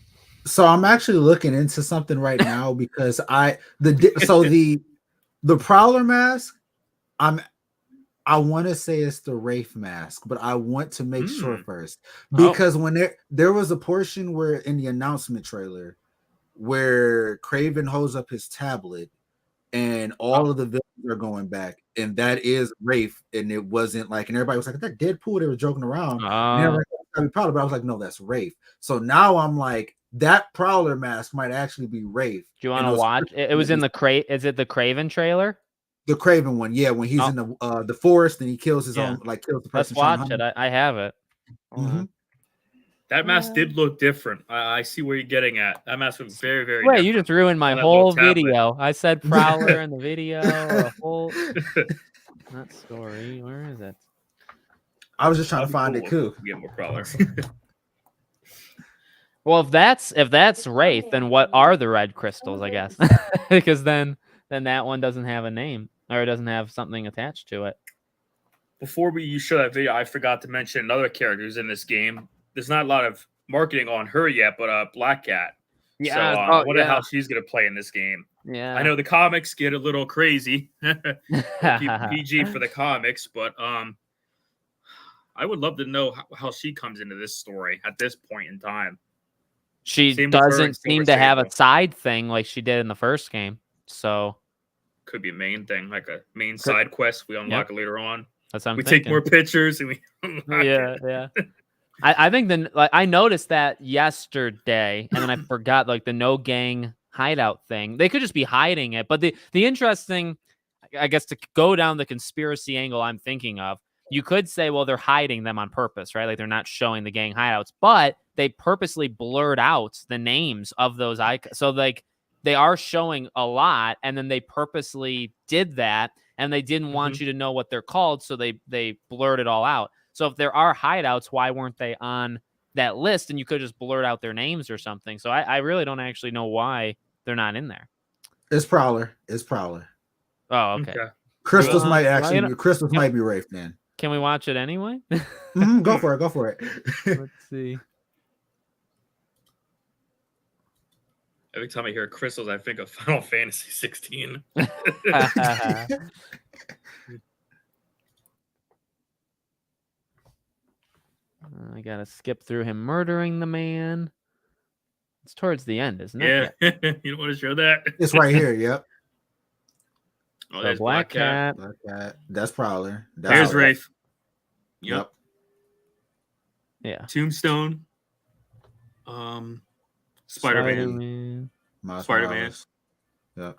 So I'm actually looking into something right now because the Prowler mask, I want to say it's the Wraith mask, but I want to make sure first, because when there was a portion where in the announcement trailer where Kraven holds up his tablet and all of the villains are going back, and that is Wraith, and it wasn't like, and everybody was like, that Deadpool, they were joking around. But I was like, no, that's Wraith. So now I'm like, that Prowler mask might actually be Wraith. Do you want to watch? It was in the Is it the Kraven trailer? The Kraven one, yeah, when he's in the forest and he kills his own, like kills the person. Let's watch it. I have it. Mm-hmm. That mask did look different. I see where you're getting at. That mask was very, very. Wait, you just ruined my whole video. I said Prowler in the video. Not story. Where is it? I was just trying to find it. Cool. Get more Prowler. Well, if that's Wraith, then what are the red crystals? I guess because then that one doesn't have a name, or it doesn't have something attached to it. Before you show that video, I forgot to mention another character who's in this game. There's not a lot of marketing on her yet, but Black Cat. Yeah. So I wonder how she's going to play in this game. Yeah. I know the comics get a little crazy. Keep PG for the comics, but I would love to know how she comes into this story at this point in time. She doesn't seem to have a side thing like she did in the first game. So could be a main thing, like a main side quest we unlock it later on. That's what I'm thinking. Take more pictures and we yeah. I think I noticed that yesterday, and then I forgot the no gang hideout thing. They could just be hiding it, but the interesting, I guess, to go down the conspiracy angle I'm thinking of, you could say, well, they're hiding them on purpose, right? Like they're not showing the gang hideouts, but they purposely blurred out the names of those icons. So they are showing a lot, and then they purposely did that, and they didn't want you to know what they're called, so they blurred it all out. So if there are hideouts, why weren't they on that list? And you could just blurt out their names or something. So I really don't actually know why they're not in there. It's Prowler. Oh, okay. Crystals might be Wraith then. Can we watch it anyway? Go for it. Let's see. Every time I hear crystals, I think of Final Fantasy 16. I gotta skip through him murdering the man. It's towards the end, isn't it? Yeah. You don't want to show that? It's right here. Yep. Oh, there's Black Cat. Black Cat. That's Prowler. There's Wraith. Yep. Yeah. Tombstone. Spider-Man. Yep.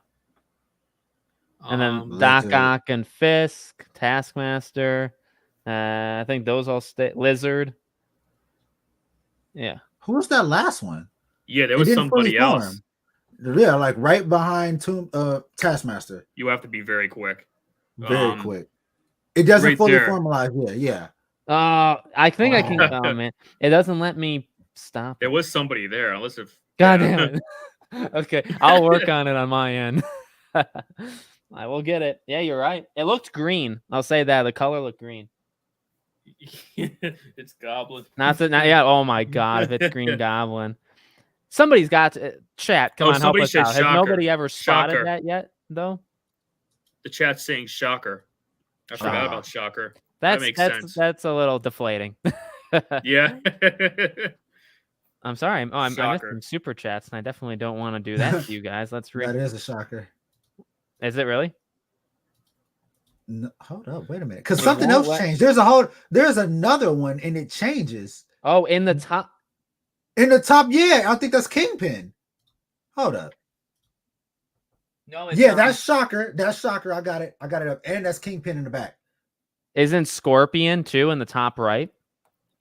And then Doc Ock and Fisk, Taskmaster. I think those all stay. Lizard. Yeah. Who was that last one? Yeah, there was somebody else. Yeah, like right behind Taskmaster. You have to be very quick. Very quick. It doesn't fully formalize. Yeah. I think I can. Oh man, it doesn't let me stop. There was somebody there. Unless if. God damn it. Okay, I'll work on it on my end. I will get it. Yeah, you're right. It looked green. I'll say that the color looked green. It's Goblin. Not yeah. Oh my God, if it's Green Goblin, somebody's got to chat. Come on, help us out. Has nobody ever spotted that yet, though? The chat's saying Shocker. I forgot about Shocker. That makes sense. That's a little deflating. Yeah. I'm sorry. I missed some super chats, and I definitely don't want to do that to you guys. Let's read. That is a shocker. Is it really? No, hold up, wait a minute, because something else changed. There's another one, and it changes. Oh, in the top. In the top, yeah, I think that's Kingpin. Hold up. No, it's not. That's Shocker. That's Shocker. I got it up, and that's Kingpin in the back. Isn't Scorpion too in the top right?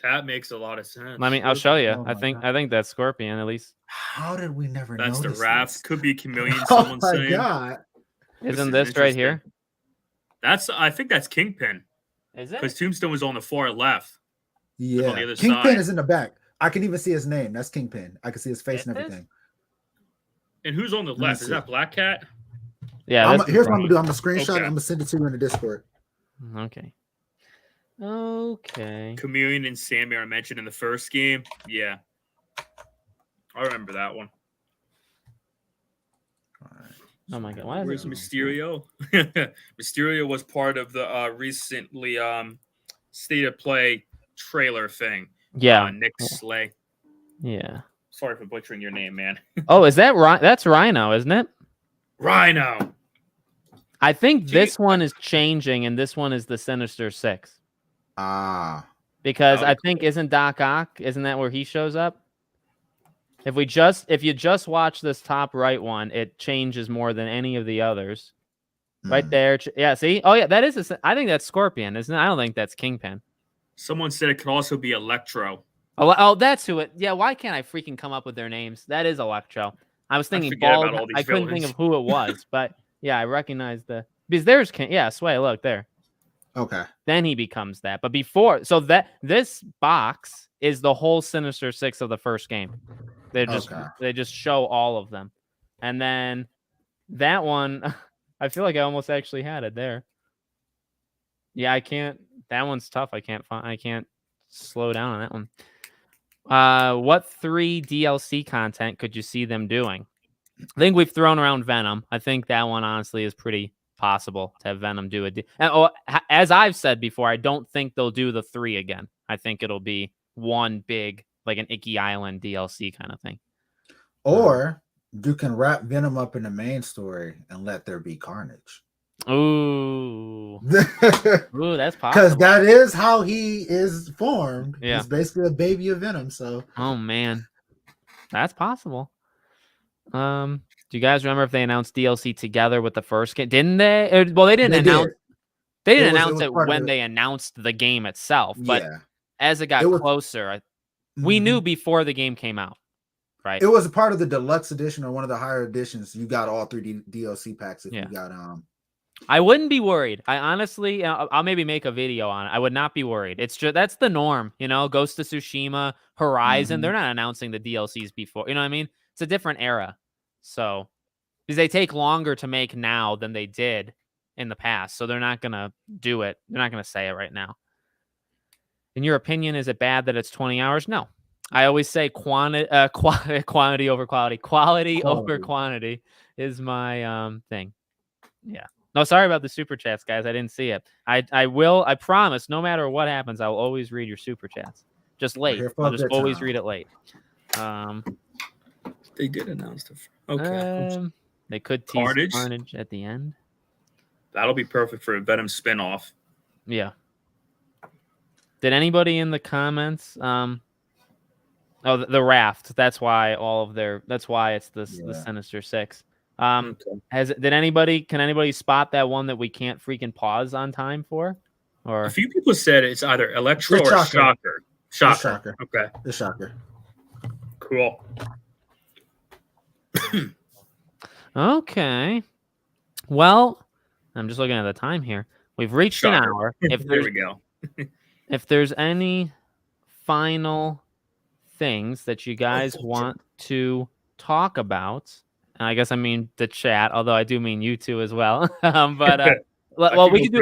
That makes a lot of sense. I'll show you. I think that's Scorpion at least. How did we never know? That's the this? Raft. Could be Chameleon. Oh Someone's my saying. god! Isn't this right here? I think that's Kingpin. Is it? Because Tombstone was on the far left. Yeah, on the other Kingpin side. is in the back. I can even see his name. That's Kingpin. I can see his face and everything. And who's on the left? Is that Black Cat? Yeah. Here's what I'm gonna do. I'm gonna screenshot. Okay. I'm gonna send it to you in the Discord. Okay. Chameleon and Sammy are mentioned in the first game. Yeah, I remember that one. Oh my god! Why Where's Mysterio? Mysterio was part of the recently State of Play trailer thing. Yeah, Nick Slay. Yeah. Sorry for butchering your name, man. Oh, is that right? That's Rhino, isn't it? Rhino. I think this one is changing, and this one is the Sinister Six. Because I think isn't Doc Ock? Isn't that where he shows up? If you just watch this top right one, it changes more than any of the others. Right there. Yeah, see? Oh yeah, that is I think that's Scorpion, isn't it? I don't think that's Kingpin. Someone said it could also be Electro. Oh, that's who it. Yeah, why can't I freaking come up with their names? That is Electro. I was thinking Bald. I couldn't think of who it was, but yeah, I recognize because there's Sway. Look there. Okay. Then he becomes that, but before, so that this box is the whole Sinister Six of the first game. They just show all of them, and then that one, I feel like I almost actually had it there. Yeah, I can't. That one's tough. I can't slow down on that one. What 3 DLC content could you see them doing? I think we've thrown around Venom. I think that one honestly is pretty possible to have Venom do it. As I've said before, I don't think they'll do the 3 again. I think it'll be one big, like an Icky Island DLC kind of thing. Or you can wrap Venom up in the main story and let there be carnage. Ooh, that's possible. Because that is how he is formed. Yeah. He's basically a baby of Venom. So, oh man, that's possible. Do you guys remember if they announced DLC together with the first game? Didn't they? Well, they didn't announce. They didn't announce it when they announced the game itself. But as it got closer, we knew before the game came out. Right. It was a part of the deluxe edition or one of the higher editions. You got all 3 DLC packs if you got I wouldn't be worried. I honestly, I'll maybe make a video on it. I would not be worried. It's just that's the norm, Ghost of Tsushima, Horizon. They're not announcing the DLCs before. You know what I mean? It's a different era. So, because they take longer to make now than they did in the past. So they're not gonna do it. They're not gonna say it right now. In your opinion, is it bad that it's 20 hours? No. I always say quantity over quality. Quality over quantity is my thing. Yeah. No, sorry about the super chats, guys. I didn't see it. I promise, no matter what happens, I'll always read your super chats. Just late. I'll just always read it late. They did announce the okay. They could tease Carnage at the end. That'll be perfect for a Venom spinoff. Yeah. Did anybody in the comments the Raft. That's why that's why it's the Sinister Six. Can anybody spot that one that we can't freaking pause on time for? Or a few people said it's either Electro or Shocker. Shocker. Okay. The Shocker. Cool. Okay. Well, I'm just looking at the time here. We've reached an hour. There we go. If there's any final things that you guys want to talk about, and I guess I mean the chat, although I do mean you two as well. Well, we can do.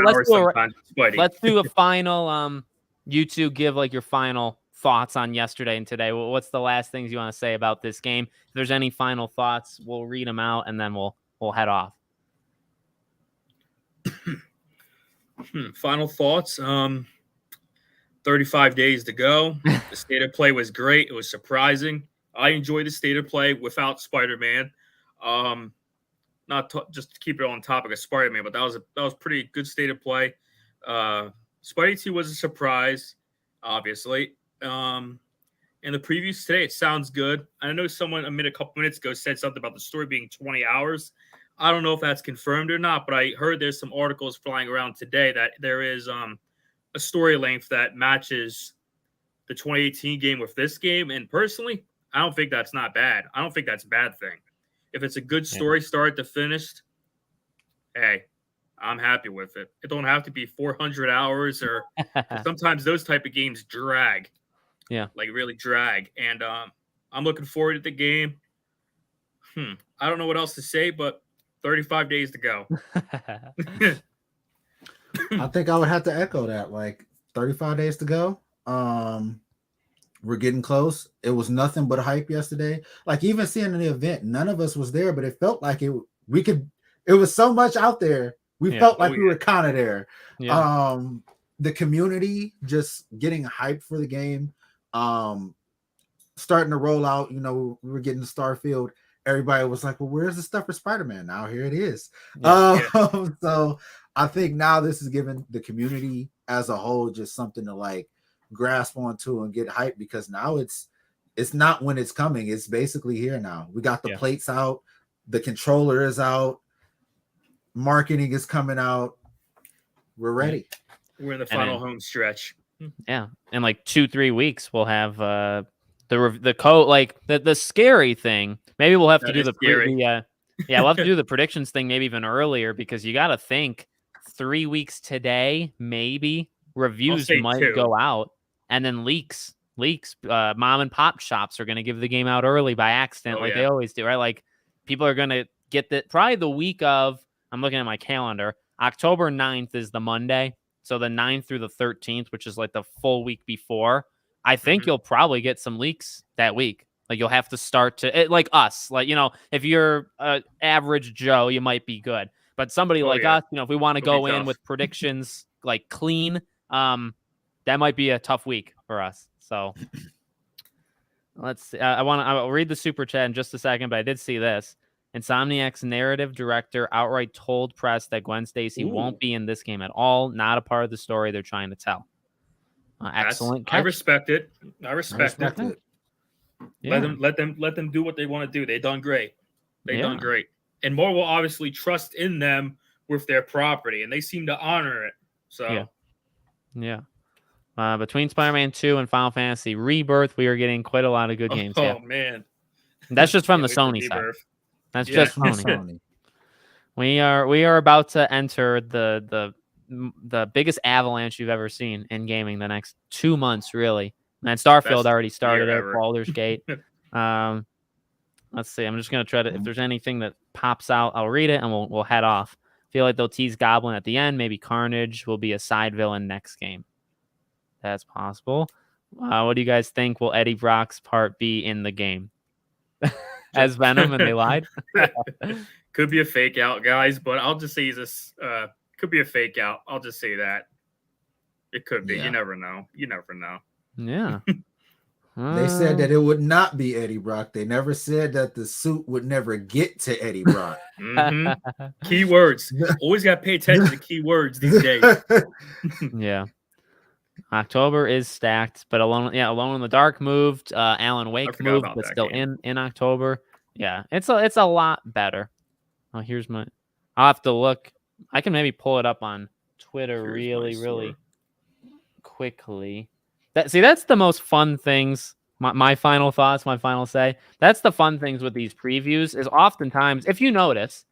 Let's do a final. You two give like your final thoughts on yesterday and today. What's the last things you want to say about this game? If there's any final thoughts, we'll read them out and then we'll head off. Final thoughts. 35 days to go. The state of play was great. It was surprising. I enjoyed the state of play without Spider-Man. Just to keep it on topic of Spider-Man, but that was pretty good state of play. Spidey 2 was a surprise, obviously. And the previews today, it sounds good. I know someone a couple minutes ago said something about the story being 20 hours. I don't know if that's confirmed or not, but I heard there's some articles flying around today that there is a story length that matches the 2018 game with this game. And personally, I don't think that's not bad. I don't think that's a bad thing. If it's a good story start to finish, hey, I'm happy with it. It don't have to be 400 hours or sometimes those type of games drag. Yeah. Like really drag. And I'm looking forward to the game. I don't know what else to say, but 35 days to go. I think I would have to echo that. Like 35 days to go. We're getting close. It was nothing but hype yesterday. Like even seeing the event, none of us was there, but it felt like it was so much out there. We felt like we were kind of there. Yeah. The community just getting hyped for the game. Starting to roll out, we were getting Starfield. Everybody was like, well, where's the stuff for Spider-Man? Now here it is. So I think now this is giving the community as a whole just something to like grasp onto and get hyped, because now it's not when it's coming. It's basically here now. We got the plates out. The controller is out. Marketing is coming out. We're ready. We're in the final home stretch. Yeah. In like 2-3 weeks, we'll have the code, like the scary thing. Maybe we'll have to do we'll have to do the predictions thing maybe even earlier, because you got to think 3 weeks today, maybe reviews might go out, and then leaks. Mom and pop shops are going to give the game out early by accident, they always do, right? Like people are going to get that probably the week of. I'm looking at my calendar. October 9th is the Monday. So the 9th through the 13th, which is like the full week before, I think you'll probably get some leaks that week. Like you'll have to start to like us, like, if you're average Joe, you might be good, but somebody like us, if we want to go in with predictions like clean, that might be a tough week for us. So let's see. I'll read the super chat in just a second, but I did see this. Insomniac's narrative director outright told press that Gwen Stacy won't be in this game at all. Not a part of the story they're trying to tell. Excellent catch. I respect it. I respect it. Yeah. Let them do what they want to do. They done great. They done great. And more will obviously trust in them with their property, and they seem to honor it. So yeah. Between Spider-Man 2 and Final Fantasy Rebirth, we are getting quite a lot of good games. Oh man. That's just from the Sony side. That's just Sony. We are about to enter the biggest avalanche you've ever seen in gaming the next 2 months, really. And Starfield already started it, Baldur's Gate. Let's see. I'm just gonna try to, if there's anything that pops out, I'll read it and we'll head off. Feel like they'll tease Goblin at the end. Maybe Carnage will be a side villain next game. That's possible. What do you guys think? Will Eddie Brock's part be in the game? As Venom, and they lied. Could be a fake out, guys, but I'll just say he's could be a fake out. I'll just say that. It could be. You never know. Yeah. They said that it would not be Eddie Brock. They never said that the suit would never get to Eddie Brock. Keywords. Always got to pay attention to keywords these days. Yeah. October is stacked, but Alone in the Dark moved. Alan Wake moved, but still in October. Yeah, it's a lot better. Oh, I'll have to look. I can maybe pull it up on Twitter really quickly. That's the most fun things. My final thoughts, my final say. That's the fun things with these previews is oftentimes, if you notice,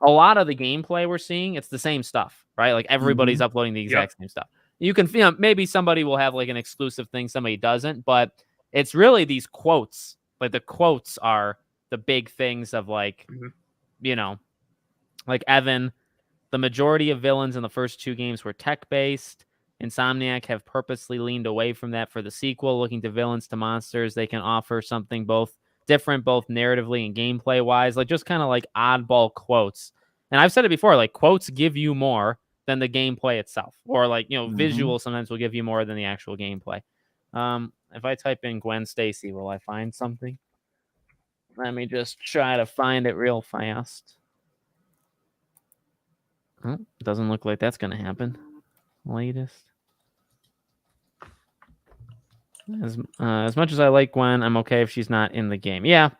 a lot of the gameplay we're seeing, it's the same stuff, right? Like everybody's uploading the exact same stuff. You can, maybe somebody will have like an exclusive thing, somebody doesn't, but it's really these quotes. Like the quotes are the big things of like, like Evan, the majority of villains in the first 2 games were tech-based. Insomniac have purposely leaned away from that for the sequel, looking to villains to monsters. They can offer something both different, both narratively and gameplay-wise, like just kind of like oddball quotes. And I've said it before, like quotes give you more than the gameplay itself, or like, visual sometimes will give you more than the actual gameplay. If I type in Gwen Stacy, will I find something? Let me just try to find it real fast. Oh, doesn't look like that's going to happen. Latest. As much as I like Gwen, I'm okay if she's not in the game. Yeah.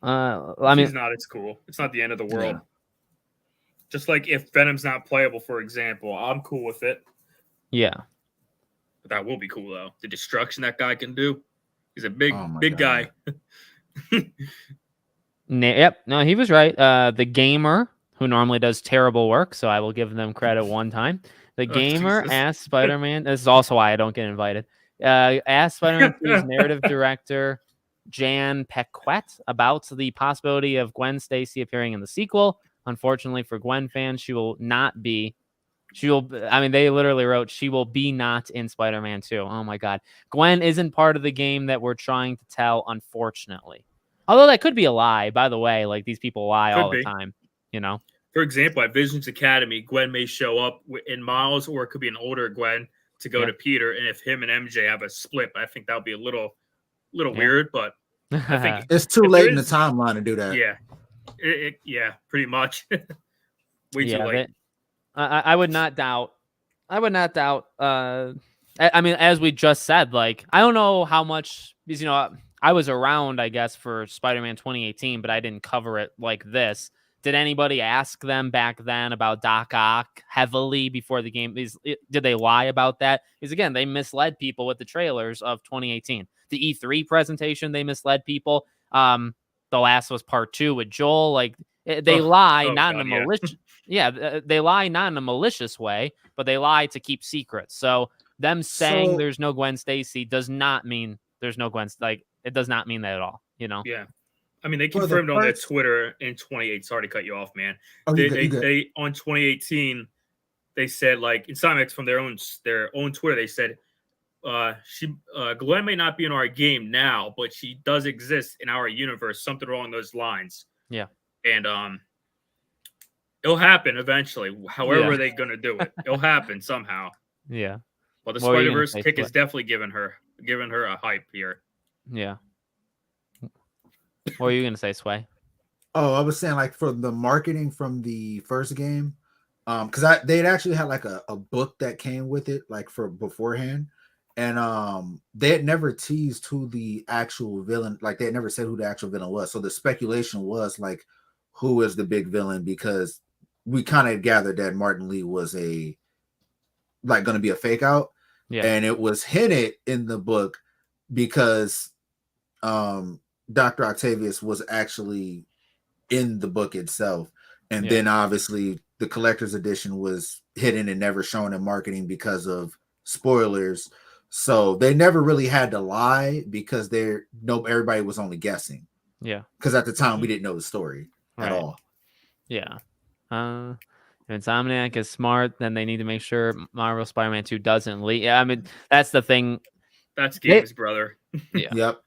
She's not. It's cool. It's not the end of the world. Yeah. Just like if Venom's not playable, for example, I'm cool with it. Yeah. But that will be cool though. The destruction that guy can do. He's a big guy. Yep. No, he was right. The gamer, who normally does terrible work, so I will give them credit one time. The gamer asked Spider-Man. This is also why I don't get invited. Asked Spider-Man 2's narrative director Jan Pequet about the possibility of Gwen Stacy appearing in the sequel. Unfortunately for Gwen fans, she will not be. I mean, they literally wrote, she will be not in Spider-Man 2. Oh my God. Gwen isn't part of the game that we're trying to tell, unfortunately. Although that could be a lie, by the way. Like, these people lie all the time, you know? For example, at Visions Academy, Gwen may show up in Miles, or it could be an older Gwen to go to Peter. And if him and MJ have a split, I think that would be a little weird, but I think it's too late in the timeline to do that. Yeah. Yeah, pretty much. Way too late. I would not doubt. I mean, as we just said, like, I don't know how much, because, you know, I was around, I guess, for Spider-Man 2018, but I didn't cover it like this. Did anybody ask them back then about Doc Ock heavily before the game? Did they lie about that? Because, again, they misled people with the trailers of 2018. The E3 presentation, they misled people. The last was part 2 with Joel. Like, they lie not in a malicious... they lie not in a malicious way, but they lie to keep secrets. So them saying there's no Gwen Stacy does not mean there's no Gwen. Like, it does not mean that at all, you know? Yeah. I mean, they confirmed on their Twitter in 2018. Sorry to cut you off, man. They on 2018, they said, like, in Insomniacs from their own Twitter, they said, Gwen may not be in our game now, but she does exist in our universe, something along those lines. Yeah. And it'll happen eventually. However they're gonna do it, it'll happen somehow. Yeah. Well, the Spider-Verse kick is definitely giving her a hype here. Yeah. What were you gonna say, Sway? Oh, I was saying, like, for the marketing from the first game, because they'd actually had like a book that came with it, like, for beforehand, and they had never teased who the actual villain, like, they had never said who the actual villain was. So the speculation was, like, who is the big villain, because we kind of gathered that Martin Lee was going to be a fake out. Yeah. And it was hinted in the book because Dr. Octavius was actually in the book itself. And then obviously the collector's edition was hidden and never shown in marketing because of spoilers. So they never really had to lie because everybody was only guessing. Yeah. Because at the time we didn't know the story at all. Yeah. If Insomniac is smart, then they need to make sure Marvel Spider-Man 2 doesn't leak. Yeah, I mean, that's the thing. That's games, brother. Yeah. Yep.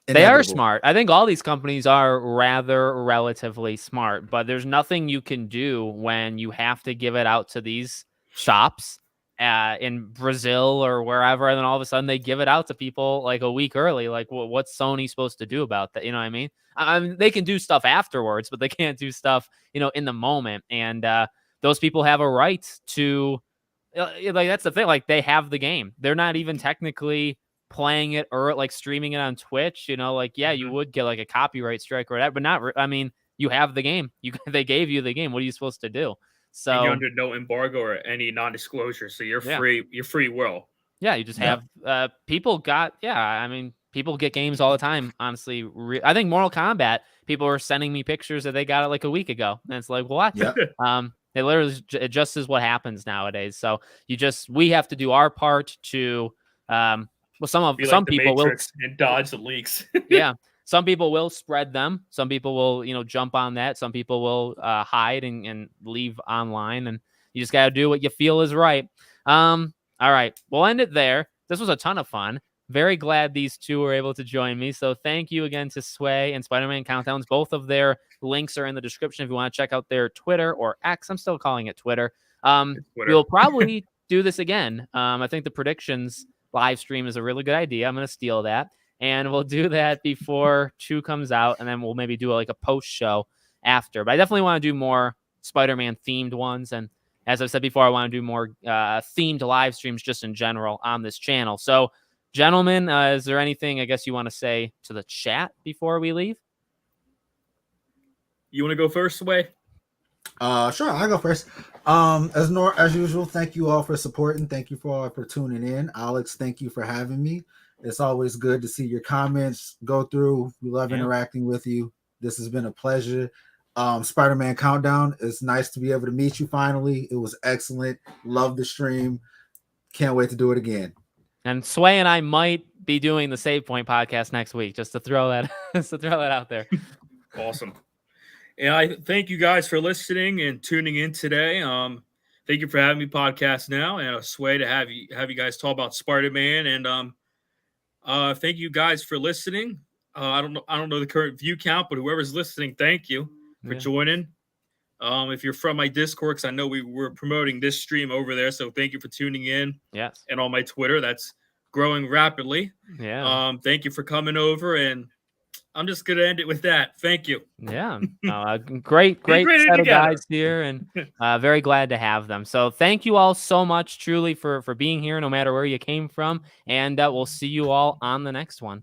They are smart. I think all these companies are relatively smart, but there's nothing you can do when you have to give it out to these shops in Brazil or wherever, and then all of a sudden they give it out to people like a week early. Like, what's Sony supposed to do about that? You know what I mean? I mean, they can do stuff afterwards, but they can't do stuff, you know, in the moment. And those people have a right to, like, that's the thing. Like, they have the game. They're not even technically playing it or like streaming it on Twitch. You know, like, yeah, you would get like a copyright strike or whatever, but not. I mean, you have the game. They gave you the game. What are you supposed to do? So and you're under no embargo or any non-disclosure, so you're free. You're free will. Yeah, you just have people got. Yeah, I mean, people get games all the time. Honestly, I think Mortal Kombat, people were sending me pictures that they got it like a week ago, and it's like, what? Yeah. It literally just is what happens nowadays. So we have to do our part to. Well, some people will and dodge the leaks. Yeah. Some people will spread them. Some people will, you know, jump on that. Some people will hide and leave online. And you just got to do what you feel is right. All right. We'll end it there. This was a ton of fun. Very glad these two were able to join me. So thank you again to Sway and Spider-Man Countdowns. Both of their links are in the description if you want to check out their Twitter or X. I'm still calling it Twitter. We'll probably do this again. I think the predictions live stream is a really good idea. I'm going to steal that. And we'll do that before 2 comes out, and then we'll maybe do like a post show after. But I definitely want to do more Spider-Man themed ones. And as I've said before, I want to do more themed live streams just in general on this channel. So, gentlemen, is there anything I guess you want to say to the chat before we leave? You want to go first, Sway? Sure, I'll go first. As usual, thank you all for supporting. Thank you for tuning in. Alex, thank you for having me. It's always good to see your comments go through. We love interacting with you. This has been a pleasure. Spider-Man Countdown. It's nice to be able to meet you finally. It was excellent. Love the stream. Can't wait to do it again. And Sway and I might be doing the Save Point podcast next week, just to throw that out there. Awesome. And I thank you guys for listening and tuning in today. Thank you for having me podcast now, and a Sway to have you guys talk about Spider-Man. And thank you guys for listening. I don't know the current view count, but whoever's listening, thank you for joining. If you're from my Discord, because I know we were promoting this stream over there, so thank you for tuning in. Yes. And on my Twitter, that's growing rapidly. Yeah. Thank you for coming over, and I'm just going to end it with that. Thank you. Yeah. Great set of guys here, and very glad to have them. So thank you all so much, truly, for being here, no matter where you came from. And we'll see you all on the next one.